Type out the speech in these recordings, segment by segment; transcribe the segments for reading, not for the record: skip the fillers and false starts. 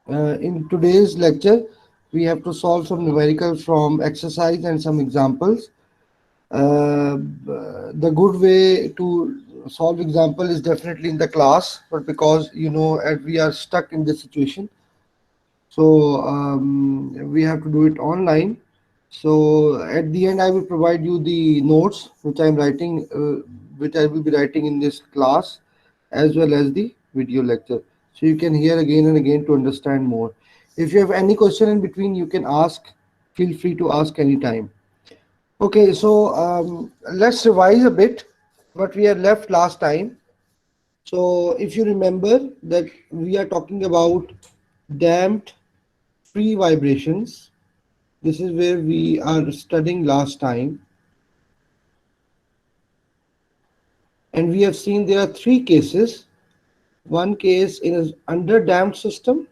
In today's lecture, we have to solve some numericals from exercise and some examples. The good way to solve example is definitely in the class, but because we are stuck in this situation, so we have to do it online. So at the end, I will provide you the notes which I will be writing in this class, as well as the video lecture, so you can hear again and again to understand more. If you have any question in between, you can ask. Feel free to ask anytime. Okay, so let's revise a bit what we had left last time. So if you remember that we are talking about damped free vibrations. This is where we are studying last time, and we have seen there are three cases. One case in an under damped system,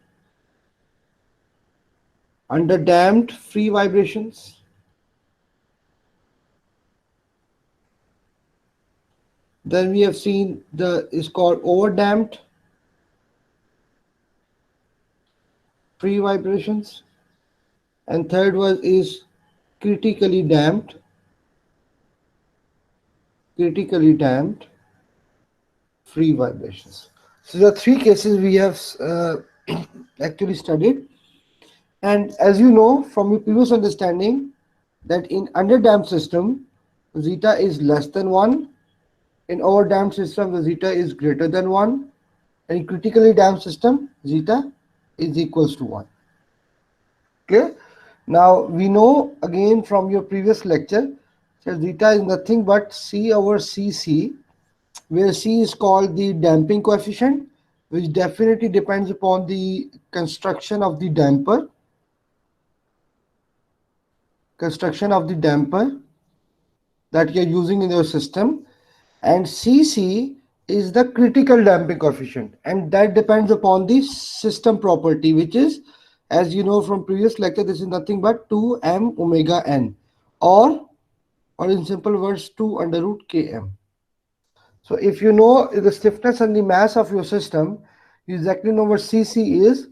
under damped free vibrations. Then we have seen the is called over damped free vibrations, and third one is critically damped, critically damped free vibrations. So the three cases we have actually studied. And as you know from your previous understanding, that in underdamped system, zeta is less than 1. In overdamped system, the zeta is greater than 1. And in critically damped system, zeta is equals to 1. Clear? Now we know again from your previous lecture that zeta is nothing but C over Cc, where C is called the damping coefficient, which definitely depends upon the construction of the damper that you're using in your system, and Cc is the critical damping coefficient, and that depends upon the system property, which is, as you know from previous lecture, this is nothing but 2m omega n, or in simple words 2 under root km. So if you know the stiffness and the mass of your system, you exactly know what Cc is,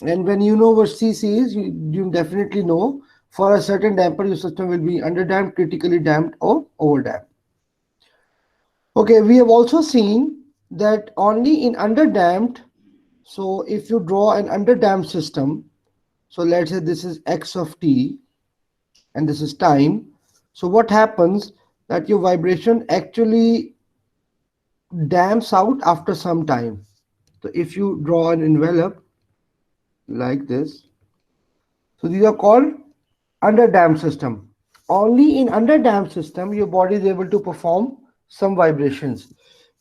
and when you know what Cc is, you definitely know for a certain damper your system will be underdamped, critically damped, or overdamped. Okay, we have also seen that only in underdamped, so if you draw an underdamped system, so let's say this is x of t and this is time, so what happens that your vibration actually damps out after some time. So if you draw an envelope like this, so these are called underdamped system. Only in underdamped system your body is able to perform some vibrations,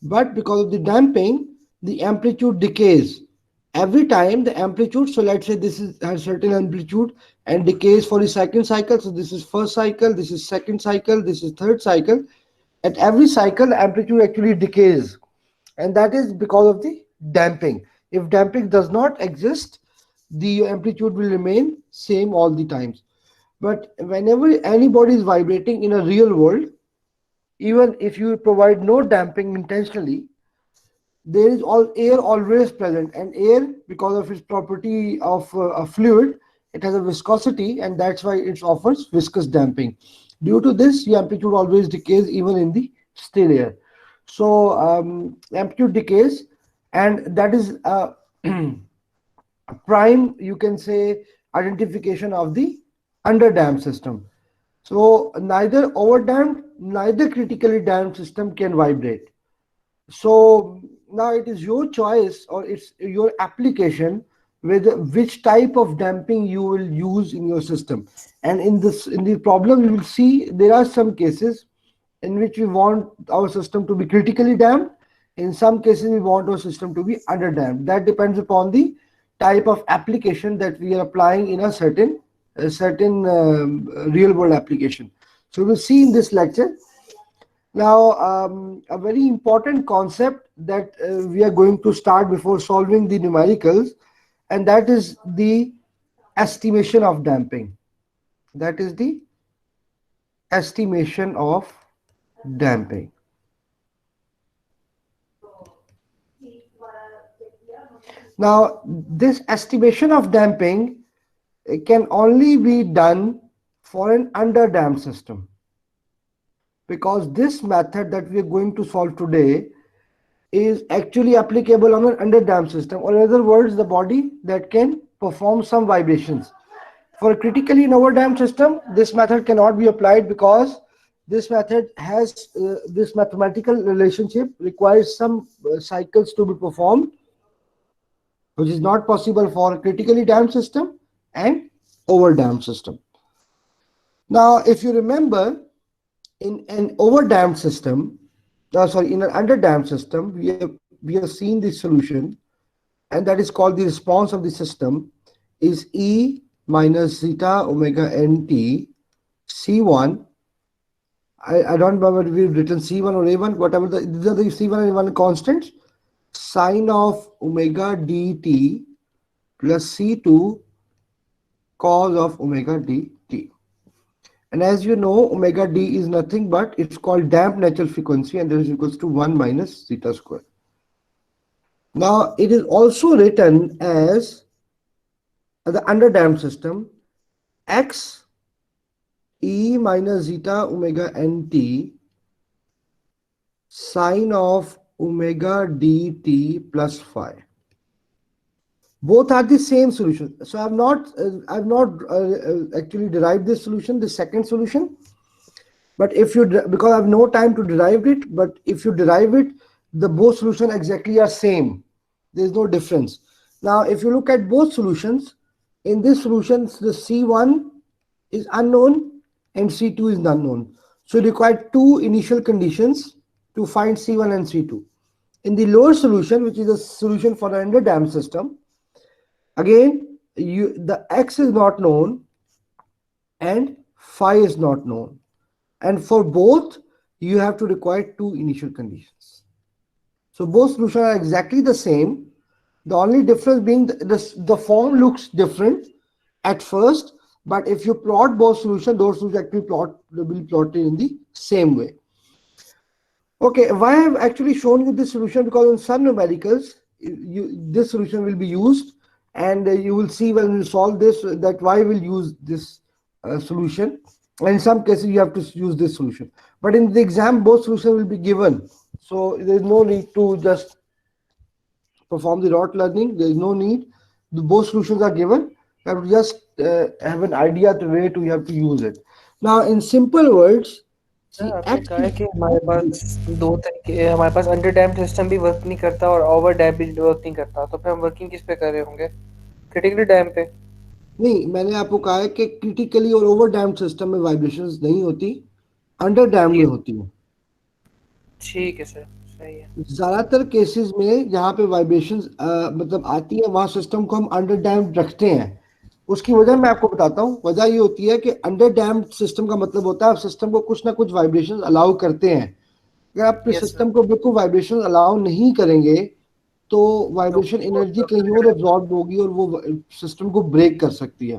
but because of the damping, the amplitude decays every time. The amplitude, so let's say this is has certain amplitude and decays for the second cycle. So this is first cycle, this is second cycle, this is third cycle. At every cycle the amplitude actually decays, and that is because of the damping. If damping does not exist, the amplitude will remain same all the times. But whenever anybody is vibrating in a real world, even if you provide no damping intentionally, there is all air always present, and air, because of its property of a fluid, it has a viscosity, and that's why it offers viscous damping. Due to this, the amplitude always decays even in the still air. So amplitude decays, and that is prime, you can say, identification of the underdamped system. So neither overdamped, neither critically damped system can vibrate. So now it is your choice, or it's your application, whether which type of damping you will use in your system. And in the problem you will see there are some cases in which we want our system to be critically damped. In some cases we want our system to be underdamped. That depends upon the type of application that we are applying in a certain real world application. So we'll see in this lecture. Now, a very important concept that we are going to start before solving the numericals, and that is the estimation of damping. That is the estimation of damping. Now, this estimation of damping can only be done for an under-damped system, because this method that we are going to solve today is actually applicable on an under-damped system, or in other words, the body that can perform some vibrations. For a critically overdamped system, this method cannot be applied because this method has this mathematical relationship requires some cycles to be performed, which is not possible for a critically damped system and overdamped system. Now, if you remember, in an overdamped system, in an underdamped system, we have seen this solution, and that is called the response of the system is E minus zeta omega nt C1. I don't remember if we've written C1 or A1, whatever these are the C1 and A1 constants, sine of omega dt plus C2 cos of omega dt. And as you know, omega d is nothing but it's called damped natural frequency, and that is equals to 1 minus zeta square. Now, it is also written as the underdamped system x e minus zeta omega nt sine of omega dt plus phi. Both are the same solution. So I've not actually derived this solution, the second solution. But if you, because I have no time to derive it, but if you derive it, the both solutions exactly are same. There is no difference. Now, if you look at both solutions, in this solution, the C1 is unknown and C2 is unknown. So you require two initial conditions to find C1 and C2. In the lower solution, which is a solution for an underdamped system, again, the x is not known and phi is not known. And for both, you have to require two initial conditions. So both solutions are exactly the same. The only difference being the form looks different at first, but if you plot both solutions, those solutions actually will be plotted in the same way. Okay, why I have actually shown you this solution? Because in some numericals, this solution will be used, and you will see when we solve this that why we'll use this solution. And in some cases, you have to use this solution. But in the exam, both solutions will be given. So there is no need to just perform the rote learning. There is no need. Both solutions are given. You have to just have an idea the way you have to use it. Now, in simple words, see, आपने कहा है कि हमारे पास दो तरीके, हमारे पास under damped system भी work नहीं करता और ओवर डैम्प भी वर्क नहीं करता, तो फिर हम वर्किंग किस पे कर रहे होंगे? क्रिटिकली डैम्प पे? नहीं, मैंने आपको कहा है कि क्रिटिकली और ओवर डैम्ड सिस्टम में वाइब्रेशंस नहीं होती, अंडर डैम्ड में होती है। ठीक है सर, सही है। ज्यादातर केसेस में जहाँ पे वाइब्रेशंस मतलब आती है, वहाँ सिस्टम को हम अंडर डैम्ड रखते हैं। उसकी वजह मैं आपको बताता हूँ। वजह ये होती है कि अंडर डैम्ड सिस्टम का मतलब होता है आप सिस्टम को कुछ ना कुछ वाइब्रेशन अलाउ करते हैं। अगर आप सिस्टम को बिल्कुल वाइब्रेशन अलाउ नहीं करेंगे तो वाइब्रेशन एनर्जी कहीं और एब्जॉर्ब होगी और वो सिस्टम को ब्रेक कर सकती है।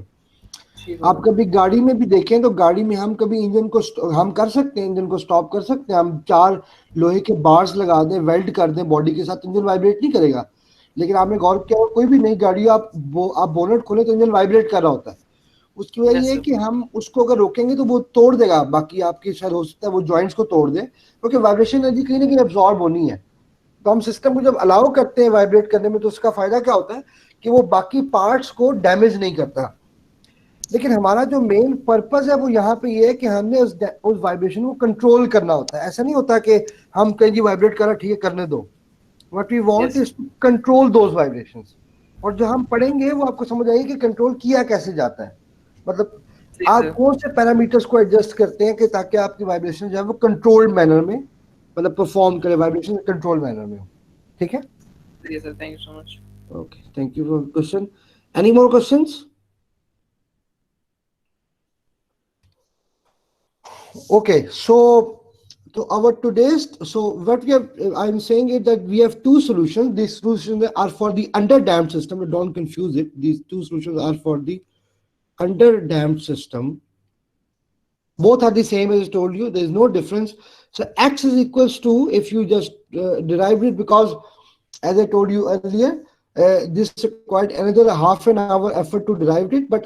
आप कभी गाड़ी में भी देखें तो गाड़ी में हम कभी इंजन को हम कर सकते हैं, इंजन को स्टॉप कर सकते हैं। हम 4 लोहे के बार्स लगा दें, वेल्ड कर दें बॉडी के साथ, इंजन वाइब्रेट नहीं करेगा। लेकिन आपने गौर किया कोई भी नई गाड़ी आप बोनट खोले तो इंजन वाइब्रेट कर रहा होता है। उसकी वजह ये है कि हम उसको अगर रोकेंगे तो वो तोड़ देगा, बाकी आपकी शायद हो सकता है वो जॉइंट्स को तोड़ दे, क्योंकि वाइब्रेशन एनर्जी कहीं ना कहीं एब्जॉर्ब होनी है। तो हम सिस्टम को जब अलाउ करते हैं वाइब्रेट करने में तो उसका फायदा क्या होता है कि वो बाकी पार्ट्स को डैमेज नहीं करता। लेकिन हमारा जो मेन पर्पस है वो यहाँ पे ये है कि हमने उस वाइब्रेशन को कंट्रोल करना होता है। ऐसा नहीं होता कि हम कहीं जी वाइब्रेट कर रहा, ठीक है करने दो। What we want is to control those vibrations. और जो हम पढ़ेंगे वो आपको समझ आएगी कि कंट्रोल किया कैसे जाता है, मतलब आप कौन से पैरामीटर्स को एडजस्ट करते हैं कि ताकि आपकी वाइब्रेशन जो है वो कंट्रोल्ड मैनर में मतलब परफॉर्म करे, वाइब्रेशन कंट्रोल मैनर में हो। ठीक है sir, thank you so much. Okay, thank you for question. Any more questions? Okay, so our today's, so what we have, I'm saying is that we have two solutions. These solutions are for the under-damped system. Don't confuse it. These two solutions are for the under-damped system. Both are the same as I told you. There is no difference. So x is equals to, if you just derive it, because as I told you earlier, This required another half an hour effort to derive it, but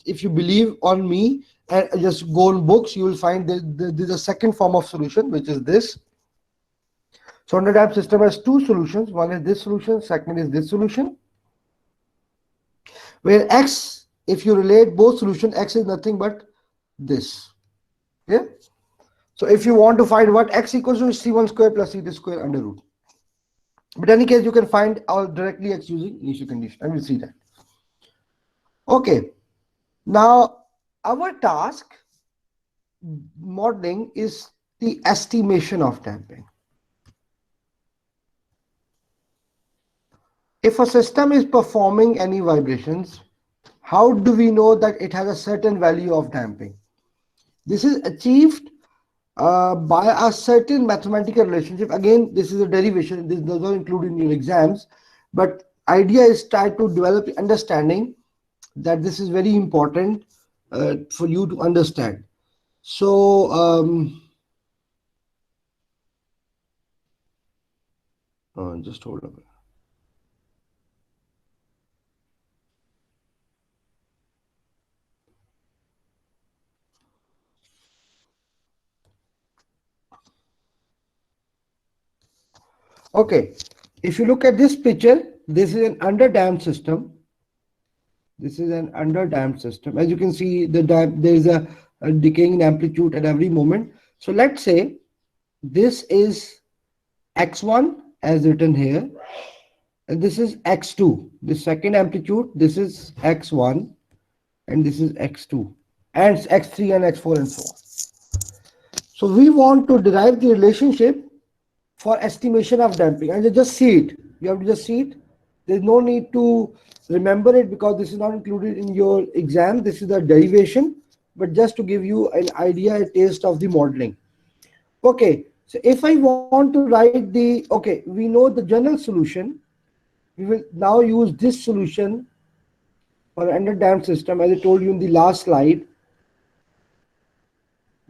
if you believe on me and just go on books, you will find that there's a second form of solution, which is this. So underdamped system has two solutions. One is this solution, second is this solution. Where x, if you relate both solutions, x is nothing but this. Yeah. So if you want to find what x equals to, c1 square plus c2 square under root. But in any case, you can find out directly x using initial condition, and we'll see that. Okay. Now, our task modeling is the estimation of damping. If a system is performing any vibrations, how do we know that it has a certain value of damping? This is achieved by a certain mathematical relationship. Again, this is a derivation. This does not include in your exams, but idea is try to develop understanding that this is very important for you to understand. So just hold on. Okay, if you look at this picture, this is an underdamped system. This is an underdamped system. As you can see, there is a decaying amplitude at every moment. So let's say this is x1 as written here, and this is x2. The second amplitude, this is x1, and this is x2, and x3 and x4 and so on. So we want to derive the relationship for estimation of damping, and you just see it. You have to just see it. There's no need to remember it because this is not included in your exam. This is the derivation, but just to give you an idea, a taste of the modeling. Okay, so if I want to write the, okay, we know the general solution. We will now use this solution for an underdamped system. As I told you in the last slide,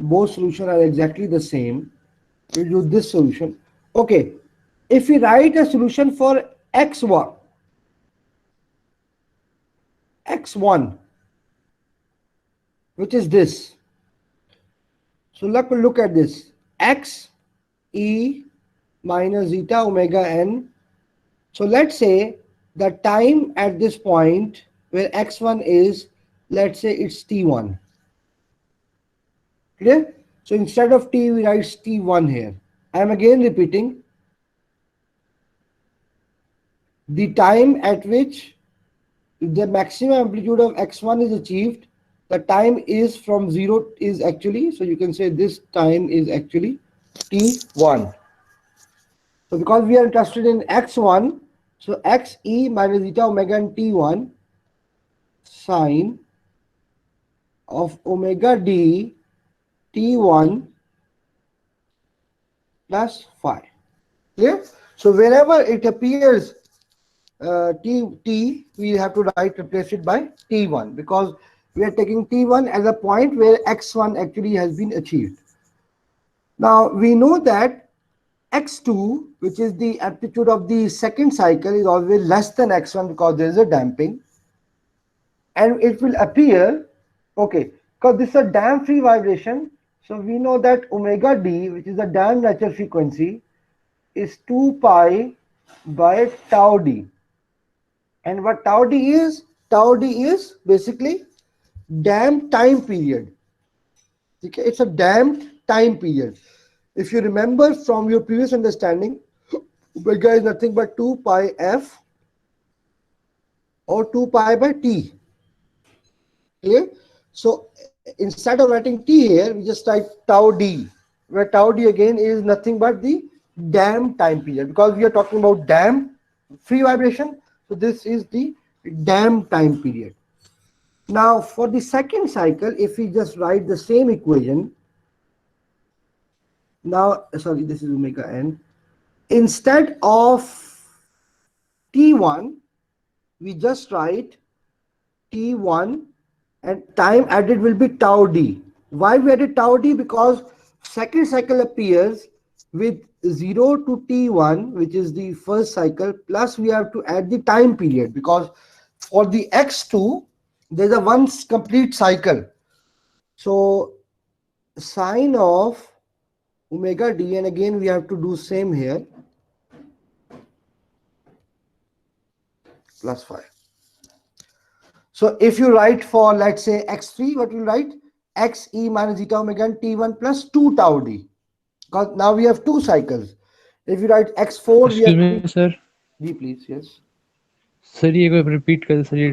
both solutions are exactly the same. We'll use this solution. Okay, if we write a solution for x1, which is this. So look at this. X e minus zeta omega n. So let's say the time at this point where x1 is, let's say it's t1. Clear? So instead of t, we write t1 here. I am again repeating. The time at which the maximum amplitude of x1 is achieved, the time is from 0 is actually, so you can say this time is actually t1. So because we are interested in x1, so xe minus zeta omega and t1 sine of omega d t1 plus phi. Clear? So wherever it appears t, we have to replace it by t1 because we are taking t1 as a point where x1 actually has been achieved. Now we know that x2, which is the amplitude of the second cycle, is always less than x1 because there is a damping, and it will appear, okay, because this is a damp free vibration. So we know that omega d, which is the damped natural frequency, is 2 pi by tau d. And what tau d is basically damped time period. Okay, it's a damped time period. If you remember from your previous understanding, omega is nothing but 2 pi f or 2 pi by t. Clear? So instead of writing t here, we just write tau d, where tau d again is nothing but the damped time period because we are talking about damped free vibration. So this is the damped time period. Now for the second cycle, if we just write the same equation, now sorry, this is omega n. Instead of t1, we just write t1 and time added will be tau d. Why we added tau d? Because second cycle appears with 0 to t1, which is the first cycle, plus we have to add the time period, because for the x2 there's a one complete cycle. So sine of omega d, and again we have to do same here, plus 5. So if you write for, let's say, x3, what you write? X e minus zeta omega n t1 plus 2 tau d, because now we have two cycles. If you write x4, we excuse have me sir, जी please, yes. Sir ये एक repeat कर sir, ये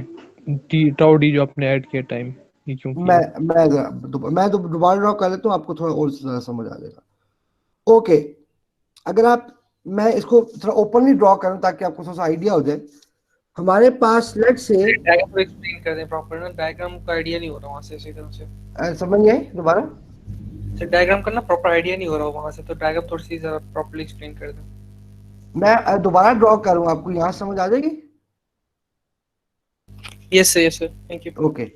T tau D जो आपने add किया time, ये क्यों किया? मैं तो दोबारा ड्रॉ कर लेता हूँ, आपको थोड़ा और ज्यादा समझ आ जाएगा। ओके, अगर आप, मैं इसको थोड़ा ओपनली ड्रॉ करूँ ताकि आपको थोड़ा सा आइडिया हो जाए। हमारे पास लेट्स से, डायग्राम को एक्सप्लेन कर दें प्रॉपर ना, डायग्राम का आइडिया नहीं हो रहा वहां से इसी तरह से। समझ गए दोबारा? सर डायग्राम करना प्रॉपर आइडिया नहीं हो रहा वहां से, तो डायग्राम थोड़ी सी जरा प्रॉपर्ली एक्सप्लेन कर दें। मैं दोबारा ड्रॉ करूँ, आपको यहाँ समझ आ जाएगी? Yes sir, thank you.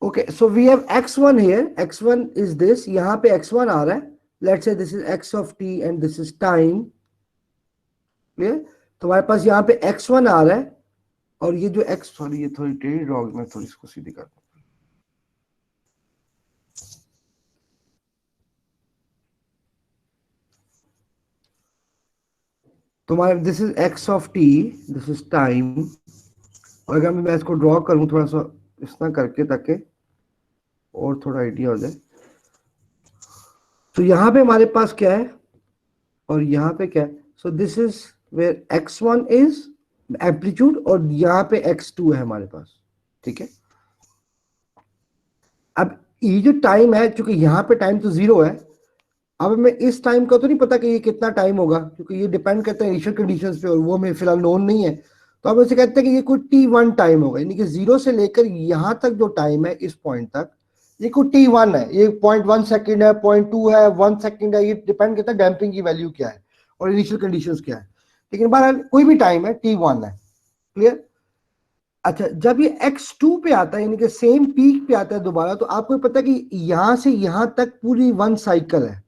Okay, so we have x1 here. X1 is this. यहाँ पे x1 आ रहा है. Let's say this is x of t and this is time. Clear? तो हमारे पास यहाँ पे x1 आ रहा है, और ये जो x, सॉरी ये थोड़ी टेढ़ी ड्रॉ, मैं थोड़ी इसको सीधी कर दूँ। तो हमारे this is x of t, this is time, और अगर मैं इसको ड्रॉ करूँ थोड़ा सा इस तरह करके ताकि और थोड़ा आइडिया हो जाए। तो यहाँ पे हमारे पास क्या है और यहाँ पे क्या है? So this is where x1 is amplitude, और यहाँ पे x2 है हमारे पास, ठीक है। अब ये जो टाइम है, चूंकि यहाँ पे टाइम तो 0 है, अब मैं इस टाइम का तो नहीं पता कि ये कितना टाइम होगा, क्योंकि ये डिपेंड करता है इनिशियल कंडीशंस पे, और वो हमें फिलहाल नोन नहीं है। तो अब ऐसे कहते हैं कि ये कोई t1 टाइम होगा, यानी कि 0 से लेकर यहाँ तक जो टाइम है इस पॉइंट तक, ये कोई t1 है। ये 0.1 सेकंड है, 0.2 है, 1 सेकंड है, ये डिपेंड करता है डैम्पिंग की वैल्यू क्या है और इनिशियल कंडीशंस क्या है। लेकिन बहरहाल कोई भी टाइम है, t1 है। क्लियर? अच्छा, जब ये x2 पे आता है, यानी कि सेम पीक पे आता है दोबारा, तो आपको पता है कि यहां से यहां तक पूरी वन साइकिल है,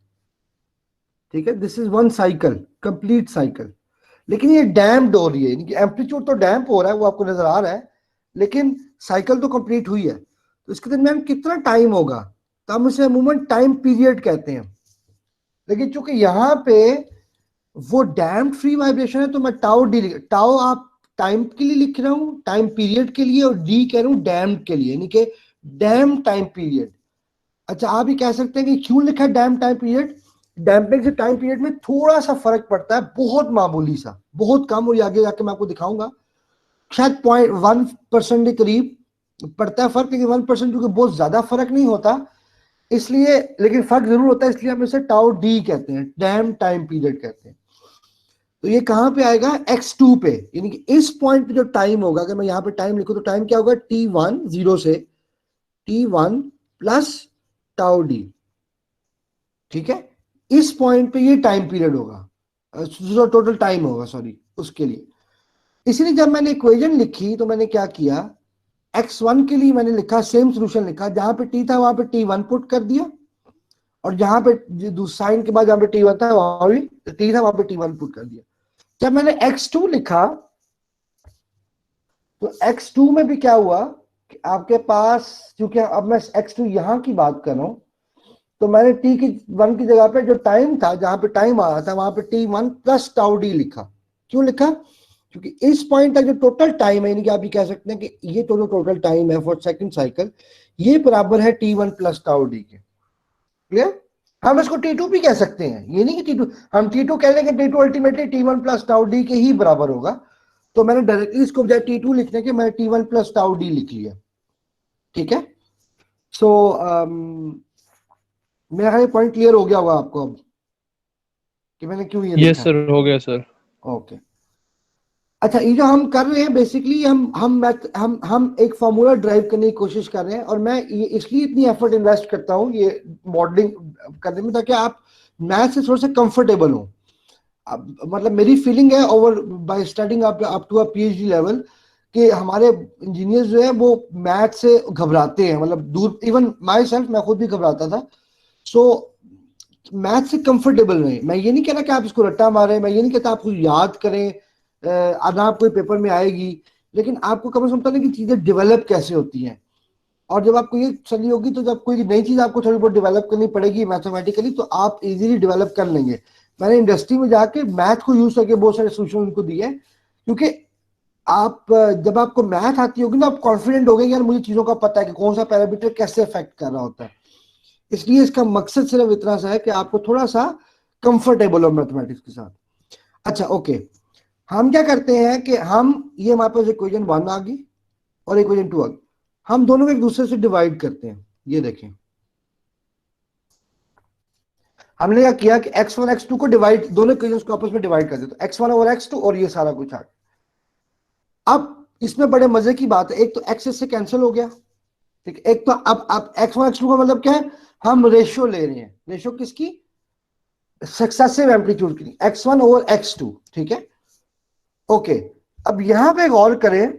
ठीक है। This is one cycle, complete cycle. लेकिन ये डैम्प्ड हो रही है, यानी कि एम्पलीट्यूड तो डैम्प हो रहा है, वो आपको नजर आ रहा है, लेकिन साइकिल तो कंप्लीट हुई है। तो इसके दरमियान कितना टाइम होगा, तो हम इसे अमूमन टाइम पीरियड कहते हैं। लेकिन चूंकि यहाँ पे वो डैम्प्ड फ्री वाइब्रेशन है, तो मैं टाउ डी, टाउ आप टाइम के लिए लिख रहा हूँ, टाइम पीरियड के लिए, और डी कह रहा हूँ डैम्प्ड के लिए, यानी कि डैम्प टाइम पीरियड। अच्छा, आप ये कह सकते हैं कि क्यों लिखा है डैम्प टाइम पीरियड? डैम्पिंग से टाइम पीरियड में थोड़ा सा फर्क पड़ता है, बहुत मामूली सा, बहुत कम, और आगे जाके मैं आपको दिखाऊंगा, शायद 0.1% के करीब पड़ता है फर्क, लेकिन 1% क्योंकि बहुत ज्यादा फर्क नहीं होता इसलिए, लेकिन फर्क जरूर होता है, इसलिए हम इसे टाउ डी कहते हैं, डैम टाइम पीरियड कहते हैं। तो ये कहां पे आएगा? x2 पे, यानी कि इस पॉइंट पे जो टाइम होगा, अगर मैं यहाँ पे टाइम लिखूं तो टाइम क्या होगा? t1, 0 से t1 प्लस टाउ डी, ठीक है। इस पॉइंट पे ये टाइम पीरियड होगा, जो टोटल टाइम होगा, सॉरी, उसके लिए। इसलिए जब मैंने इक्वेशन लिखी तो मैंने क्या किया, x1 के लिए मैंने लिखा, सेम सोल्यूशन लिखा, जहां पे t था वहां पे t1 पुट कर दिया, और जहां पे साइन के बाद जहां पे t1 था वहां भी t था, वहां पे t1 पुट कर दिया। जब मैंने x2 लिखा तो x2 में भी क्या हुआ कि आपके पास, क्योंकि अब मैं x2 यहां की बात कर रहा हूं, तो मैंने t1 की जगह पे जो टाइम था, जहां पे टाइम आ रहा था, वहां पे t1 प्लस टाउ डी लिखा। क्यों लिखा? क्योंकि इस पॉइंट तक जो टोटल टाइम है, यानी कि आप ये कह सकते हैं कि ये टोटल टाइम है फॉर सेकंड साइकिल, ये बराबर है t1 प्लस टाउ डी के। क्लियर? हम इसको t2 भी कह सकते हैं, ये नहीं कि t2, हम t2 कह लेंगे, t2 ultimately t1 plus tau D के ही बराबर होगा। तो मैंने डायरेक्टली इसको बजाय t2 लिखने के मैंने t1 प्लस टाउ डी लिख लिया, ठीक है। सो मेरा ख्याल पॉइंट क्लियर हो गया होगा आपको अब कि मैंने क्यों ये लिखा। यस सर, हो गया सर। ओके, अच्छा, ये जो हम कर रहे हैं बेसिकली, हम एक फार्मूला ड्राइव करने की कोशिश कर रहे हैं, और मैं ये इसलिए इतनी एफर्ट इन्वेस्ट करता हूँ ये मॉडलिंग करने में, ताकि आप मैथ से थोड़ा सा कंफर्टेबल हो। मतलब मेरी फीलिंग है over by studying up to a PhD level, कि हमारे इंजीनियर्स जो है वो मैथ से घबराते हैं, मतलब दूर, इवन माई सेल्फ, मैं खुद भी घबराता था। सो मैथ से कंफर्टेबल रहे। मैं ये नहीं कह रहा कि आप इसको रट्टा मारें, मैं ये नहीं कहता आपको याद करें, आदाब कोई पेपर में आएगी, लेकिन आपको कम से कम पता नहीं कि चीजें डेवलप कैसे होती हैं। और जब आपको ये चली होगी तो जब कोई नई चीज आपको थोड़ी बहुत डेवलप करनी पड़ेगी मैथमेटिकली, तो आप इजीली डेवलप कर लेंगे। मैंने इंडस्ट्री में जाके मैथ को यूज करके बहुत सारे सोल्यूशन उनको दिए हैं, क्योंकि आप जब आपको मैथ आती होगी ना, आप कॉन्फिडेंट हो गए यार मुझे चीजों का पता है कि कौन सा पैरामीटर कैसे अफेक्ट कर रहा होता है। इसलिए इसका मकसद सिर्फ इतना सा है कि आपको थोड़ा सा कंफर्टेबल हो मैथमेटिक्स के साथ। अच्छा ओके, हम क्या करते हैं कि हम ये हमारे पास इक्वेशन 1 आ गई और इक्वेशन 2 आ गई, हम दोनों को एक दूसरे से डिवाइड करते हैं। ये देखें, हमने क्या किया कि x1 x2 को डिवाइड, दोनों इक्वेशंस को आपस में डिवाइड कर देते, x1 और x2 और ये सारा कुछ आ गया। अब इसमें बड़े मजे की बात है, एक तो x से कैंसिल हो गया, ठीक है। एक तो अब x1 x2 का मतलब क्या है, हम रेशियो ले रहे हैं। रेशियो किसकी? सक्सेसिव एम्पलीट्यूड की, x1 ओवर x2, ठीक है। ओके, अब यहां पे गौर करें,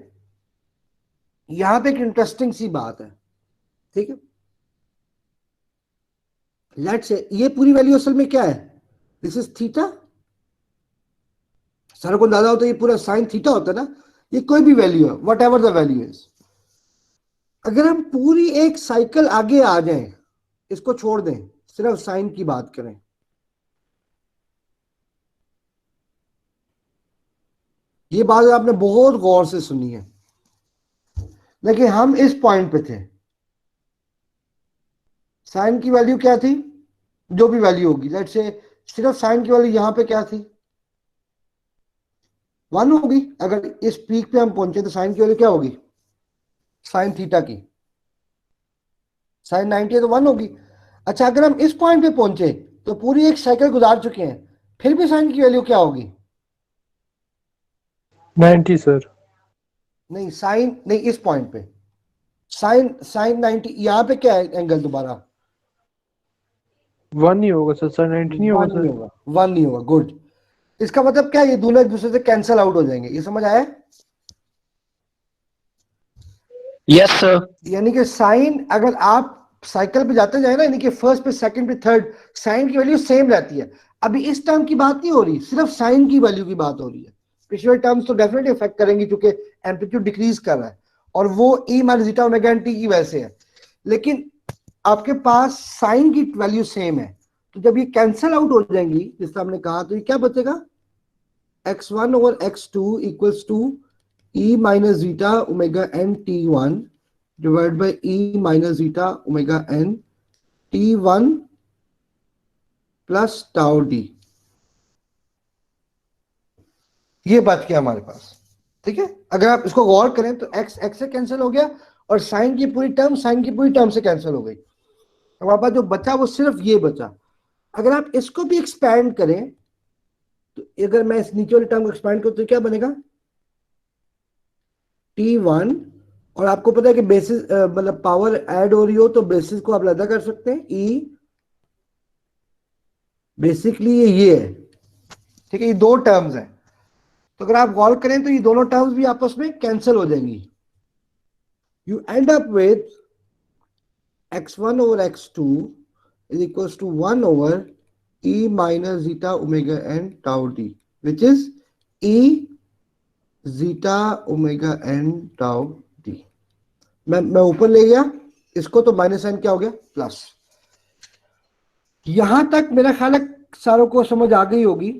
यहां पे एक इंटरेस्टिंग सी बात है, ठीक है। लेट्स से ये पूरी वैल्यू असल में क्या है, दिस इज थीटा। सारे को अंदाजा होता है ये पूरा साइन थीटा होता है ना, ये कोई भी वैल्यू है, what ever the value is. अगर हम पूरी एक साइकिल आगे आ जाएं, इसको छोड़ दें, सिर्फ साइन की बात करें, ये बात आपने बहुत गौर से सुनी है, लेकिन हम इस पॉइंट पे थे, साइन की वैल्यू क्या थी, जो भी वैल्यू होगी, लेट्स से सिर्फ साइन की वैल्यू यहां पे क्या थी, 1 होगी। अगर इस पीक पे हम पहुंचे तो साइन की वैल्यू क्या होगी, साइन थीटा की, साइन 90 है तो 1 होगी। अच्छा, अगर हम इस पॉइंट पे पहुंचे तो पूरी एक साइकिल गुजार चुके हैं, फिर भी साइन की वैल्यू क्या होगी, 90 सर। नहीं साइन नहीं, इस पॉइंट पे साइन साइन 90, यहां पे क्या है एंगल दोबारा, 1 नहीं होगा सर, सर 90 नहीं होगा 1 नहीं सर। होगा, 1 नहीं होगा, गुड। इसका मतलब क्या है, ये दोनों एक दूसरे से कैंसिल आउट हो जाएंगे, ये समझ आया? Yes sir. यानी कि साइन, अगर आप साइकिल पे जाते जाए ना, यानी कि फर्स्ट पे सेकंड पे थर्ड, साइन की वैल्यू सेम रहती है। अभी इस टर्म की बात नहीं हो रही, सिर्फ साइन की वैल्यू की बात हो रही है। पिछले टर्म्स तो डेफिनेटली इफेक्ट करेंगी क्योंकि एम्पलीट्यूड डिक्रीज कर रहा है, और वो e minus zeta omega n t की वजह से है। लेकिन आपके पास साइन की वैल्यू सेम है, तो जब ये कैंसिल आउट हो जाएंगी जिस तरह हमने कहा, तो ये क्या बचेगा, x1 over x2 equals to e minus zeta omega n t1 divide by e minus zeta omega n t1 plus tau d. ये बात क्या हमारे पास, ठीक है। अगर आप इसको गौर करें तो x x से कैंसिल हो गया, और साइन की पूरी टर्म साइन की पूरी टर्म से कैंसिल हो गई। हमारे पास जो बचा वो सिर्फ ये बचा। अगर आप इसको भी एक्सपैंड करें, तो अगर मैं इस नीचे वाली टर्म को एक्सपैंड करूं तो क्या बनेगा, t1, और आपको पता है कि बेसिस मतलब पावर ऐड हो रही हो तो बेसिस को आप अलग कर सकते हैं, e बेसिकली ये है, ठीक है। ये दो टर्म्स हैं, तो अगर आप गौर करें तो ये दोनों टर्म्स भी आपस में कैंसिल हो जाएंगी। You and up with x1 over x2 is equals to 1 over e minus zeta omega n tau d, which is e zeta omega n tau d। मैं ऊपर ले गया इसको, तो माइनस साइन क्या हो गया, प्लस। यहां तक मेरा ख्याल है सारों को समझ आ गई होगी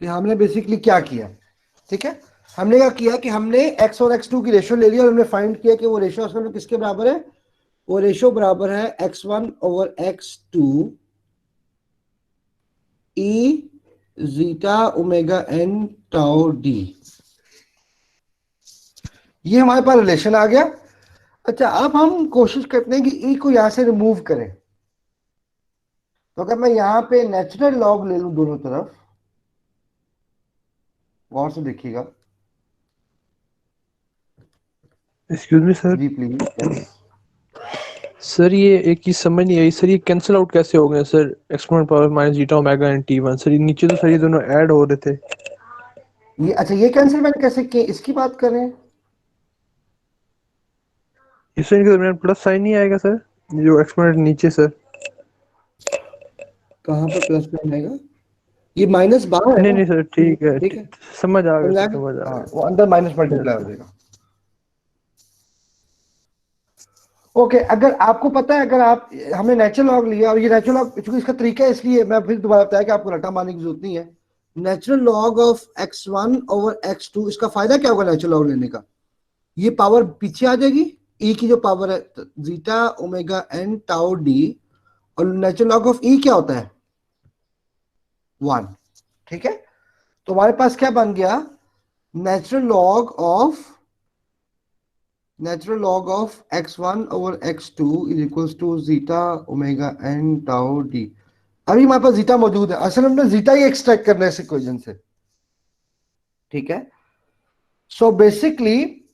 कि हमने बेसिकली क्या किया, ठीक है। हमने क्या किया कि हमने x और x2 की रेशियो ले लिया, और हमने फाइंड किया कि वो रेशियो असल में किसके बराबर है, वो रेशियो बराबर है x1 over x2 e zeta omega n tau d. ये हमारे पास रिलेशन आ गया। अच्छा, अब हम कोशिश करते हैं कि e को यहां से रिमूव करें। तो अगर मैं यहां पे नेचुरल लॉग ले लूं दोनों तरफ, गौर से देखिएगा, excuse me sir. Ji please. Sir ये एक चीज समझ नहीं आई सर, ये कैंसिल आउट कैसे हो गए sir, exponent power minus zeta omega n टी1 सर, ये नीचे तो सर ये दोनों ऐड हो रहे थे। ये अच्छा, ये कैंसिल मैंने कैसे किए, इसकी बात कर रहे हैं? इससे इनके दरमियान प्लस साइन नहीं आएगा सर, जो एक्सपोनेंट नीचे सर। कहाँ पे प्लस साइन आएगा? ये माइनस बाहर है नहीं ना? नहीं सर, ठीक है, ठीक है, समझ आ गया समझ सर, आएगा? समझ आ हाँ, गया। वो अंदर माइनस मल्टीप्लाई हो Yes, जाएगा। ओके, अगर आपको पता है, अगर आप, हमने नेचुरल लॉग लिया, और ये नेचुरल लॉग चूंकि इसका तरीका है, इसलिए मैं फिर दोबारा बताया कि आपको रटा मारने की जरूरत नहीं है। Natural log of x1 over x2, इसका फायदा क्या होगा नेचुरल लॉग लेने का? ये पावर पीछे आ जाएगी, e की जो पावर है zeta omega n tau d, और नेचुरल लॉग ऑफ e क्या होता है? 1। ठीक है, तो हमारे पास क्या बन गया? Natural log of x1 over x2 is equals to zeta omega n tau d. अभी हमारे पास जीटा मौजूद है, असल में हमने जीटा ही एक्सट्रैक्ट करना है इस इक्वेशन से। ठीक है, सो बेसिकली,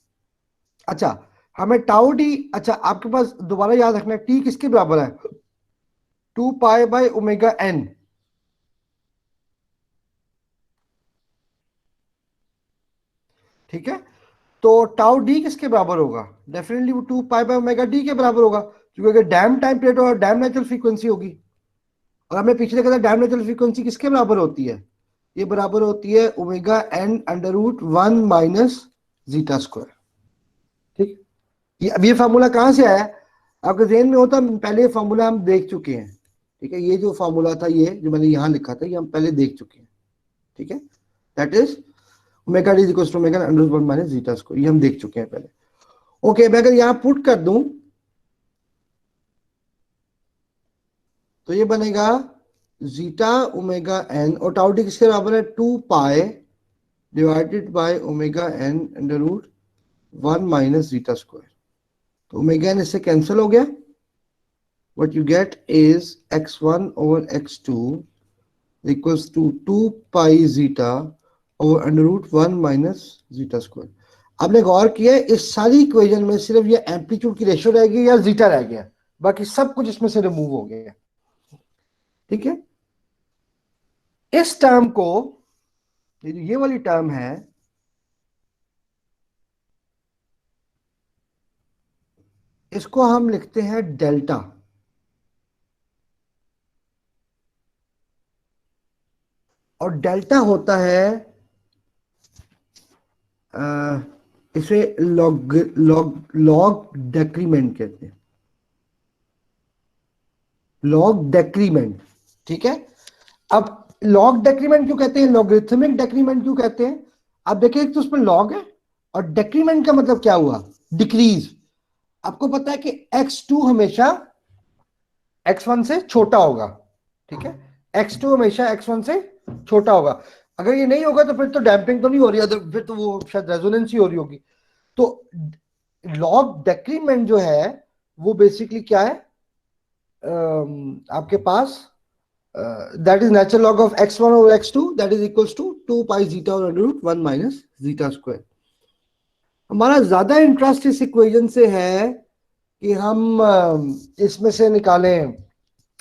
अच्छा हमें टाउ डी, अच्छा आपके पास दोबारा याद रखना टी किसके बराबर है? 2 पाई बाय ओमेगा एन। ठीक है, तो टाउ डी किसके बराबर होगा? डेफिनेटली वो 2 पाई बाय ओमेगा डी के बराबर होगा, क्योंकि अगर डैम टाइम पीरियड और डैम नेचुरल फ्रीक्वेंसी होगी, और हमने पीछे देखा था डैम नेचुरल फ्रीक्वेंसी किसके बराबर होती है? ये बराबर होती है omega n under root 1 minus zeta square. ठीक, ये अब ये फार्मूला कहां से आया? आपके जेहन में होता, पहले ये फार्मूला हम देख चुके हैं। ठीक है, ये जो फार्मूला था, ये जो मैंने यहां लिखा था, ये हम पहले देख चुके हैं। ठीक है, that is omega d equals to omega under root 1 minus zeta square, ये हम देख चुके हैं पहले। ओके, मैं अगर यहां पुट कर दूं तो ये बनेगा जीटा ओमेगा एन, और टाउ डी किसके बराबर है? 2 pi divided by omega n under root 1 minus zeta square. तो ओमेगा एन इससे कैंसिल हो गया। what you get is x1 over x2 equals to 2 pi zeta over under root 1 minus zeta square। आपने गौर किया है इस सारी इक्वेशन में सिर्फ ये एम्पलीट्यूड की रेशियो रह गई या जीटा रह गया, बाकी सब कुछ इसमें से रिमूव हो गया। ठीक है, इस टर्म को, ये वाली टर्म है, इसको हम लिखते हैं डेल्टा। और डेल्टा होता है, इसे लॉग डेक्रीमेंट कहते हैं, लॉग डेक्रीमेंट। ठीक है, अब लॉग डेक्रीमेंट क्यों कहते हैं, लॉगरिथमिक डेक्रीमेंट क्यों कहते हैं? आप देखिए, तो उसमें लॉग है, और डेक्रीमेंट का मतलब क्या हुआ? डिक्रीज। आपको पता है कि x2 हमेशा x1 से छोटा होगा। ठीक है, x2 हमेशा x1 से छोटा होगा। अगर ये नहीं होगा तो फिर तो डैम्पिंग तो नहीं हो रही है, फिर तो वो शायद रेजोनेंस ही हो रही होगी। तो लॉग डेक्रीमेंट जो है वो बेसिकली क्या है? आपके पास that is natural log of x1 over x2, that is equals to 2 pi zeta over under root 1 minus zeta square। हमारा ज्यादा इंटरेस्ट इस इक्वेशन से है कि हम इसमें से निकालें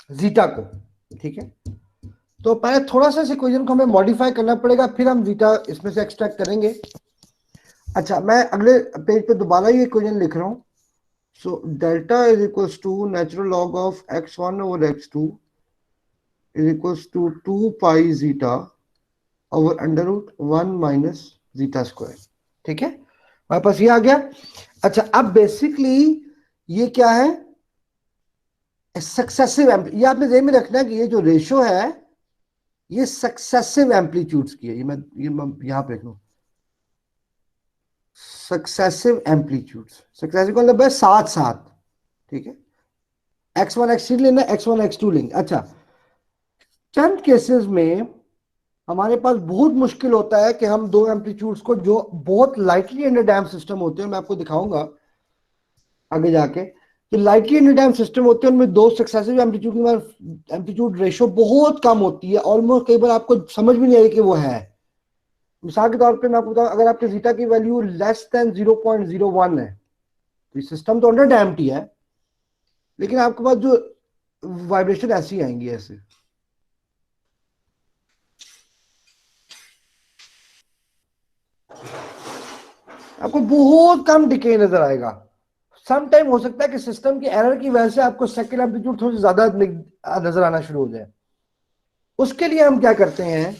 जीटा को। ठीक है, तो पहले थोड़ा सा इस इक्वेशन को हमें मॉडिफाई करना पड़ेगा, फिर हम जीटा इसमें से एक्सट्रैक्ट करेंगे। अच्छा, मैं अगले पेज पे दोबारा ये इक्वेशन लिख रहा हूं। So delta is equals to natural log of x1 over x2 is equals to 2 pi zeta over under root 1 minus zeta square। ठीक है, हमारे पास ये आ गया। अच्छा, अब बेसिकली ये क्या है? Successive amplitude. ये आपने ध्यान में रखना है कि ये जो रेशियो है ये सक्सेसिव एम्पलीट्यूड्स की है। ये मैं यहां पे लिख लूं, सक्सेसिव एम्पलीट्यूड्स। सक्सेसिव का मतलब है साथ साथ। ठीक है, x1 x3 लेना, x1 x2 लेंगे। अच्छा, चंद केसेस में हमारे पास बहुत मुश्किल होता है कि हम दो एम्पलीट्यूड्स को, जो बहुत लाइटली अंडर डैम सिस्टम होते हैं, मैं आपको दिखाऊंगा आगे जाके, कि लाइटली अंडर डैम सिस्टम होते हैं उनमें दो सक्सेसिव एम्पलीट्यूड की एम्पलीट्यूड रेशियो बहुत कम होती है, ऑलमोस्ट कई बार आपको समझ भी नहीं आई कि वो है। मिसाल के तौर पे मैं आपको बताऊं, अगर आपके जीटा की वैल्यू लेस देन 0.01 है तो सिस्टम तो अंडर डैम्ड ही है, लेकिन आपके पास जो वाइब्रेशन ऐसी आएंगी, ऐसे आपको बहुत कम डिके नजर आएगा। सम टाइम हो सकता है कि सिस्टम की एरर की वजह से आपको सेकंड एम्पलीट्यूड थोड़ी ज्यादा नजर आना शुरू हो जाए। उसके लिए हम क्या करते हैं,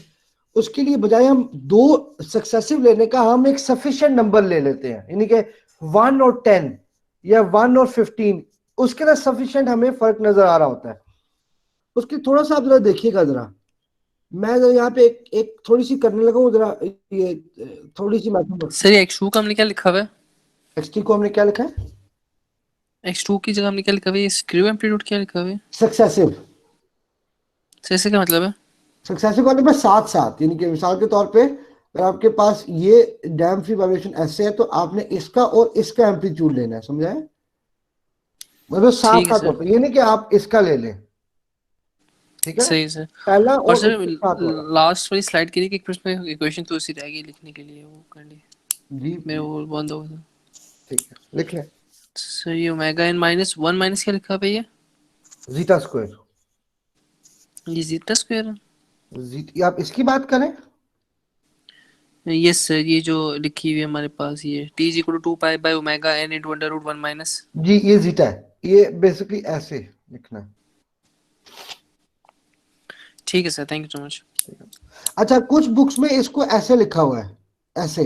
उसके लिए बजाय हम दो सक्सेसिव लेने का हम एक सफिशिएंट नंबर ले लेते हैं, यानी कि 1 और 10 या 1 और 15, उसके लिए सफिशिएंट हमें फर्क नजर आ रहा होता है। उसकी थोड़ा सा आप जरा देखिएगा जरा, मैं जरा यहाँ पे एक थोड़ी सी करने लगा हूँ जरा, ये थोड़ी सी मैथमेटिक्स। सर ये x2 का हमने क्या लिखा हुआ है? एक्सटी को हमने क्या लिखा है, x2 की जगह हमने क्या लिखा हुआ है? स्क्रू एम्पलीट्यूड क्या लिखा हुआ है? सक्सेसिव। सर इसका क्या मतलब है? सक्सेसिव वाले में साथ साथ, यानी कि मिसाल के तौर पे अगर आपके पास ये डैम फ्री वाइब्रेशन ऐसे है तो आपने इसका और इसका एम्पलीट्यूड लेना है, समझा है? मतलब साथ ठीक है साथ सर, होता है, ये नहीं कि आप इसका ले लें, ठीक है ना, सही है सर। पहला और और सर उसके साथ वाला। लास्ट वाली स्लाइड के लिए एक प्रश्न इक्वेशन तो उसी रह गई लिखने के लिए, वो कर ली जी मेरे, वो बंद हो गया था। ठीक है, लिख लें। सर ये omega n minus one minus क्या लिखा हुआ है? जीटा स्क्वायर, ये जीटा स्क्वायर है। ये आप इसकी बात करें, यस सर, ये जो लिखी हुई है हमारे पास, ये t is equal to 2 pi by omega n into under root 1 minus. जी ये जीटा है, ये बेसिकली ऐसे लिखना है। ठीक है sir, thank you so much. अच्छा, कुछ बुक्स में इसको ऐसे लिखा हुआ है, ऐसे,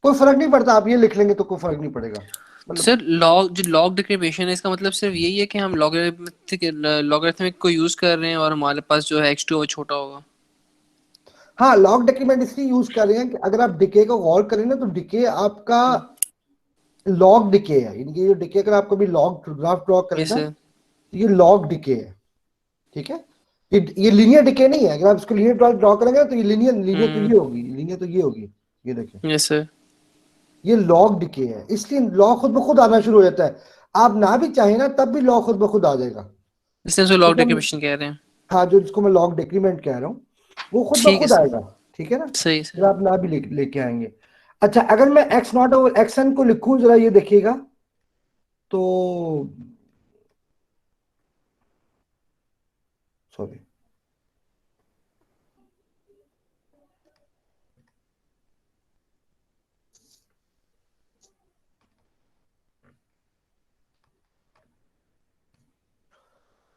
कोई फर्क नहीं पड़ता, आप ये लिख लेंगे तो कोई फर्क नहीं पड़ेगा, मतलब सर लॉग, जो लॉग डिक्रिमिनेशन है, इसका मतलब सिर्फ यही है कि हम लॉगरिथमिक को यूज कर रहे हैं और हमारे पास जो है x2 वो छोटा होगा। हाँ, लॉग डिक्रीमेंट इसलिए यूज कर रहे हैं कि अगर आप डिके को गौर करें ना तो डिके आपका लॉग डिके है, यानी कि ये डिके अगर आप कभी लॉग ग्राफ ड्रॉ करें यस ना सर। तो ये लॉग डिके है, ठीक है, ये लीनियर डिके नहीं है, अगर आप इसको लीनियर ड्रॉ करेंगे ना तो ये लीनियर लीनियर तो ये होगी, लीनियर तो ये होगी, ये देखिए यस सर। ये लॉग डिके है, इसलिए लॉग खुद ब खुद आना शुरू हो जाता है, आप ना भी चाहें ना तब भी लॉग खुद ब खुद आ जाएगा। इसलिए उसको लॉग ठीक है, डिक्रिमिनेशन कह रहे हैं। हाँ, जो जिसको मैं लॉग डिक्रीमेंट कह रहा हूँ वो खुद ब ठीक है खुद सर, आएगा, ठीक है ना, सही फिर सर। आप ना भी लेके आएंगे। अच्छा, अगर मैं एक्स नॉट और एक्स एन को लिखूं, जरा ये देखिएगा, तो सॉरी,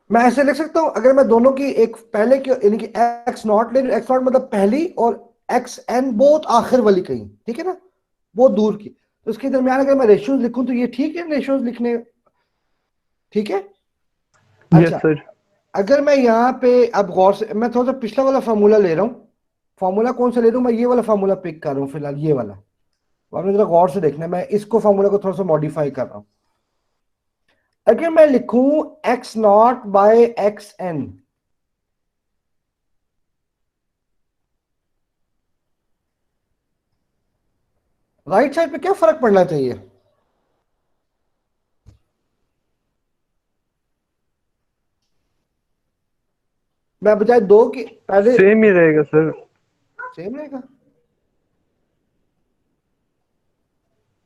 मैं ऐसे लिख सकता हूं, अगर मैं दोनों की एक पहले की यानी कि एक्स नॉट ले, एक्स नॉट मतलब पहली और एक्स एन बहुत आखिर वाली कहीं, ठीक है ना, बहुत दूर की, तो इसके दरमियान अगर मैं रेशियोज लिखूं तो ये ठीक है, रेशियोज लिखने ठीक है। यस अच्छा, सर। अगर मैं यहाँ पे अब गौर से, मैं थोड़ा सा पिछला वाला फार्मूला ले रहा हूँ, फार्मूला कौन सा ले रहा हूँ, मैं ये वाला फार्मूला पिक कर रहा हूँ फिलहाल, ये वाला, तो आपने जरा गौर से देखना है, मैं इसको फार्मूला को थोड़ा सा मॉडिफाई कर रहा हूँ। अगर मैं लिखूं x nought by x n, right side पे क्या फर्क पड़ना चाहिए, मैं बजाय दो की पहले सेम ही रहेगा सर। सेम रहेगा।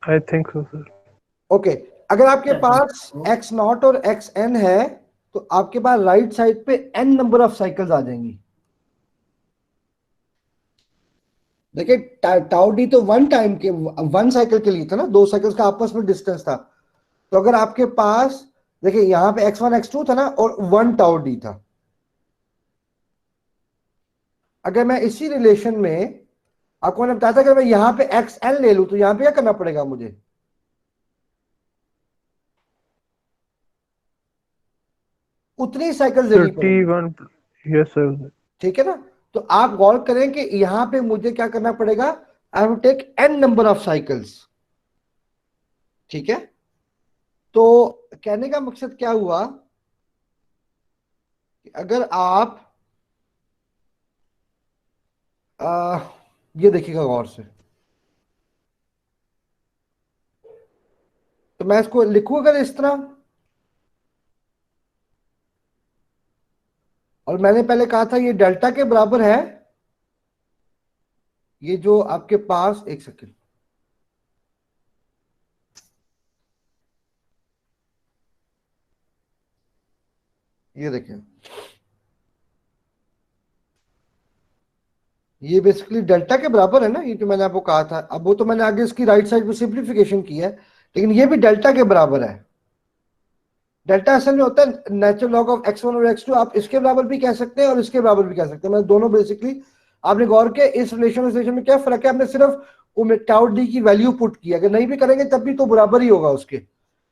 I think so sir. Okay, अगर आपके पास एक्स नॉट और एक्स एन है तो आपके पास राइट साइड पे एन नंबर ऑफ साइकिल्स आ जाएंगी। देखिए टाउ डी तो वन टाइम के, वन साइकिल के लिए था ना, दो साइकिल्स का आपस में डिस्टेंस था, तो अगर आपके पास देखिए यहाँ पे x1 x2 था ना और 1 टाउ डी था, अगर मैं इसी रिलेशन में आपको मैंने बताया था कि मैं यहाँ पे एक्स एन ले लूं तो यहाँ पे क्या करना पड़ेगा मुझे, उतनी साइकिल देनी पड़ेगी, 31। Yes sir. ठीक है ना। तो आप गौर करें कि यहां पे मुझे क्या करना पड़ेगा, I have take n number of cycles, ठीक है। तो कहने का मकसद क्या हुआ कि अगर आप ये देखिएगा गौर से, तो मैं इसको लिखूं अगर इस तरह, और मैंने पहले कहा था ये डेल्टा के बराबर है, ये जो आपके पास, एक सेकंड, ये देखें, ये बेसिकली डेल्टा के बराबर है ना, ये जो मैंने आपको कहा था, अब वो तो मैंने आगे इसकी राइट साइड पे सिंप्लीफिकेशन की है, लेकिन ये भी डेल्टा के बराबर है, डेल्टा असल में होता है नेचुरल लॉग ऑफ x1 और x2। आप इसके बराबर भी कह सकते हैं और इसके बराबर भी कह सकते हैं, मतलब दोनों बेसिकली। आपने गौर के इस रिलेशन में क्या फर्क है, आपने सिर्फ टाउ डी की वैल्यू पुट की, अगर नहीं भी करेंगे तब भी तो बराबर ही होगा उसके,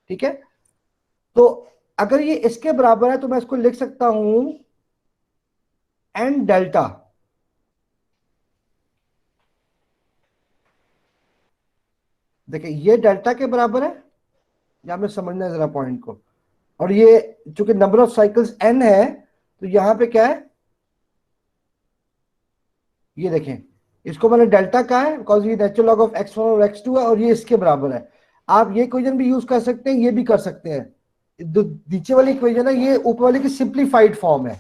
ठीक है। तो अगर ये इसके बराबर है तो मैं इसको लिख सकता हूं एन डेल्टा, देखिए ये डेल्टा के बराबर है, यहां में समझना है जरा पॉइंट को। और ये चूंकि नंबर ऑफ साइकिल्स n है तो यहां पे क्या है, ये देखें इसको मैंने डेल्टा कहा है बिकॉज ये नेचुरल लॉग ऑफ x1 और x2 है और ये इसके बराबर है। आप ये इक्वेशन भी यूज कर सकते हैं, ये भी कर सकते हैं। जो नीचे वाली इक्वेशन है ये ऊपर वाली की सिंप्लीफाइड फॉर्म है,